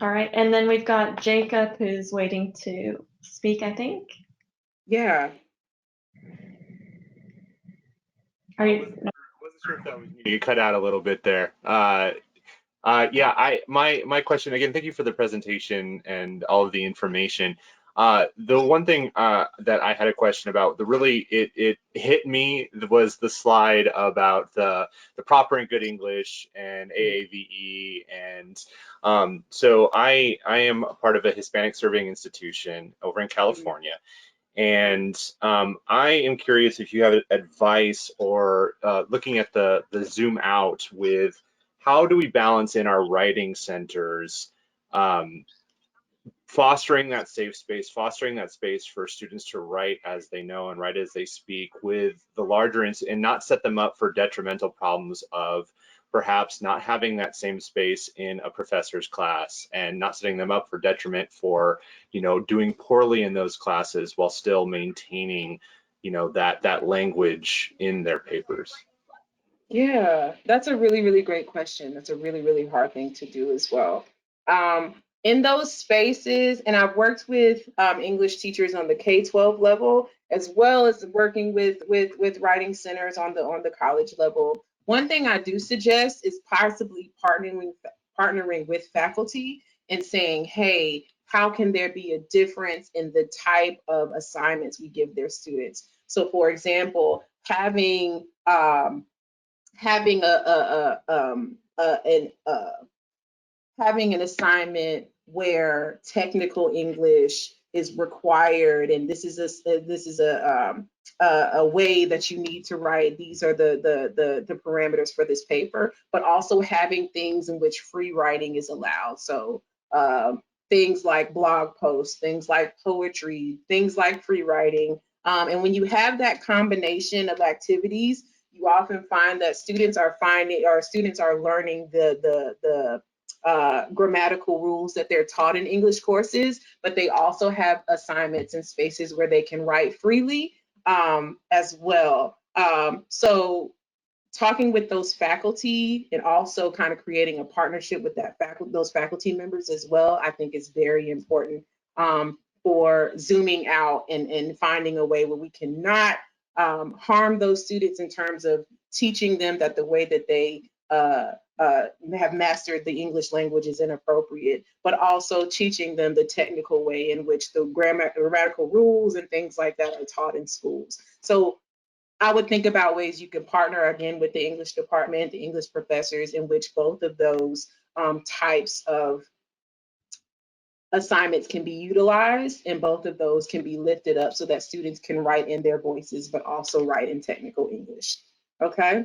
all right, and then we've got Jacob who's waiting to speak, I think. Yeah. Are you? I wasn't sure if that was me. You cut out a little bit there. Yeah, my question again. Thank you for the presentation and all of the information. The one thing that I had a question about, it hit me was the slide about the proper and good English and AAVE, and so I am a part of a Hispanic serving institution over in California. And I am curious if you have advice or looking at the zoom out with how do we balance in our writing centers, fostering that safe space, fostering that space for students to write as they know and write as they speak with the larger and not set them up for detrimental problems of perhaps not having that same space in a professor's class and not setting them up for detriment for, you know, doing poorly in those classes while still maintaining, you know, that language in their papers. Yeah, that's a really, really great question. That's a really, really hard thing to do as well. In those spaces, and I've worked with English teachers on the K-12 level, as well as working with writing centers on the college level. One thing I do suggest is possibly partnering with faculty and saying, hey, how can there be a difference in the type of assignments we give their students? So, for example, having an assignment where technical English is required, and this is a way that you need to write. These are the parameters for this paper, but also having things in which free writing is allowed. So things like blog posts, things like poetry, things like free writing. And when you have that combination of activities, you often find that students are learning the grammatical rules that they're taught in English courses, but they also have assignments and spaces where they can write freely as well. So talking with those faculty and also kind of creating a partnership with those faculty members as well, I think is very important for zooming out and finding a way where we cannot harm those students in terms of teaching them that the way that they have mastered the English language is inappropriate, but also teaching them the technical way in which the grammatical rules and things like that are taught in schools. So I would think about ways you can partner again with the English department, the English professors, in which both of those types of assignments can be utilized, and both of those can be lifted up so that students can write in their voices, but also write in technical English. Okay?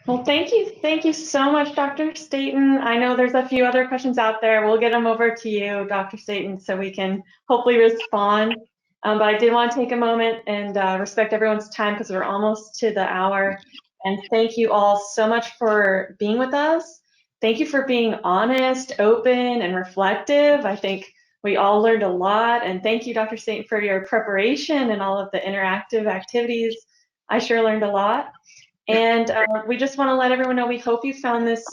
Well, thank you. Thank you so much, Dr. Staton. I know there's a few other questions out there. We'll get them over to you, Dr. Staton, so we can hopefully respond. But I did want to take a moment and respect everyone's time because we're almost to the hour. And thank you all so much for being with us. Thank you for being honest, open, and reflective. I think we all learned a lot. And thank you, Dr. Staton, for your preparation and all of the interactive activities. I sure learned a lot. And we just want to let everyone know we hope you found this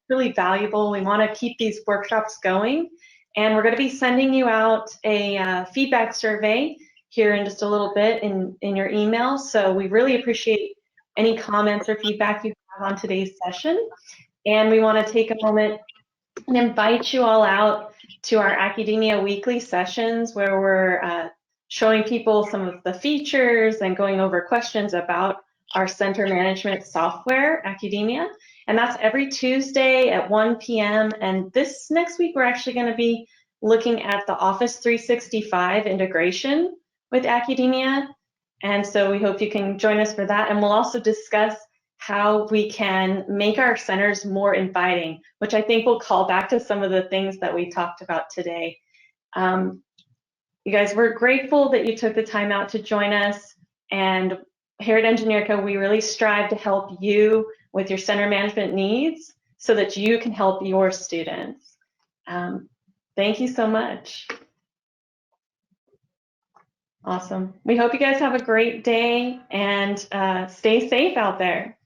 really valuable. We want to keep these workshops going. And we're going to be sending you out a feedback survey here in just a little bit in your email. So we really appreciate any comments or feedback you have on today's session. And we want to take a moment and invite you all out to our Academia Weekly sessions where we're showing people some of the features and going over questions about our center management software, Academia. And that's every Tuesday at 1 p.m. And this next week, we're actually going to be looking at the Office 365 integration with Academia. And so we hope you can join us for that. And we'll also discuss how we can make our centers more inviting, which I think will call back to some of the things that we talked about today. You guys, we're grateful that you took the time out to join us. And here at Engineerica, we really strive to help you with your center management needs so that you can help your students. Thank you so much. Awesome. We hope you guys have a great day and stay safe out there.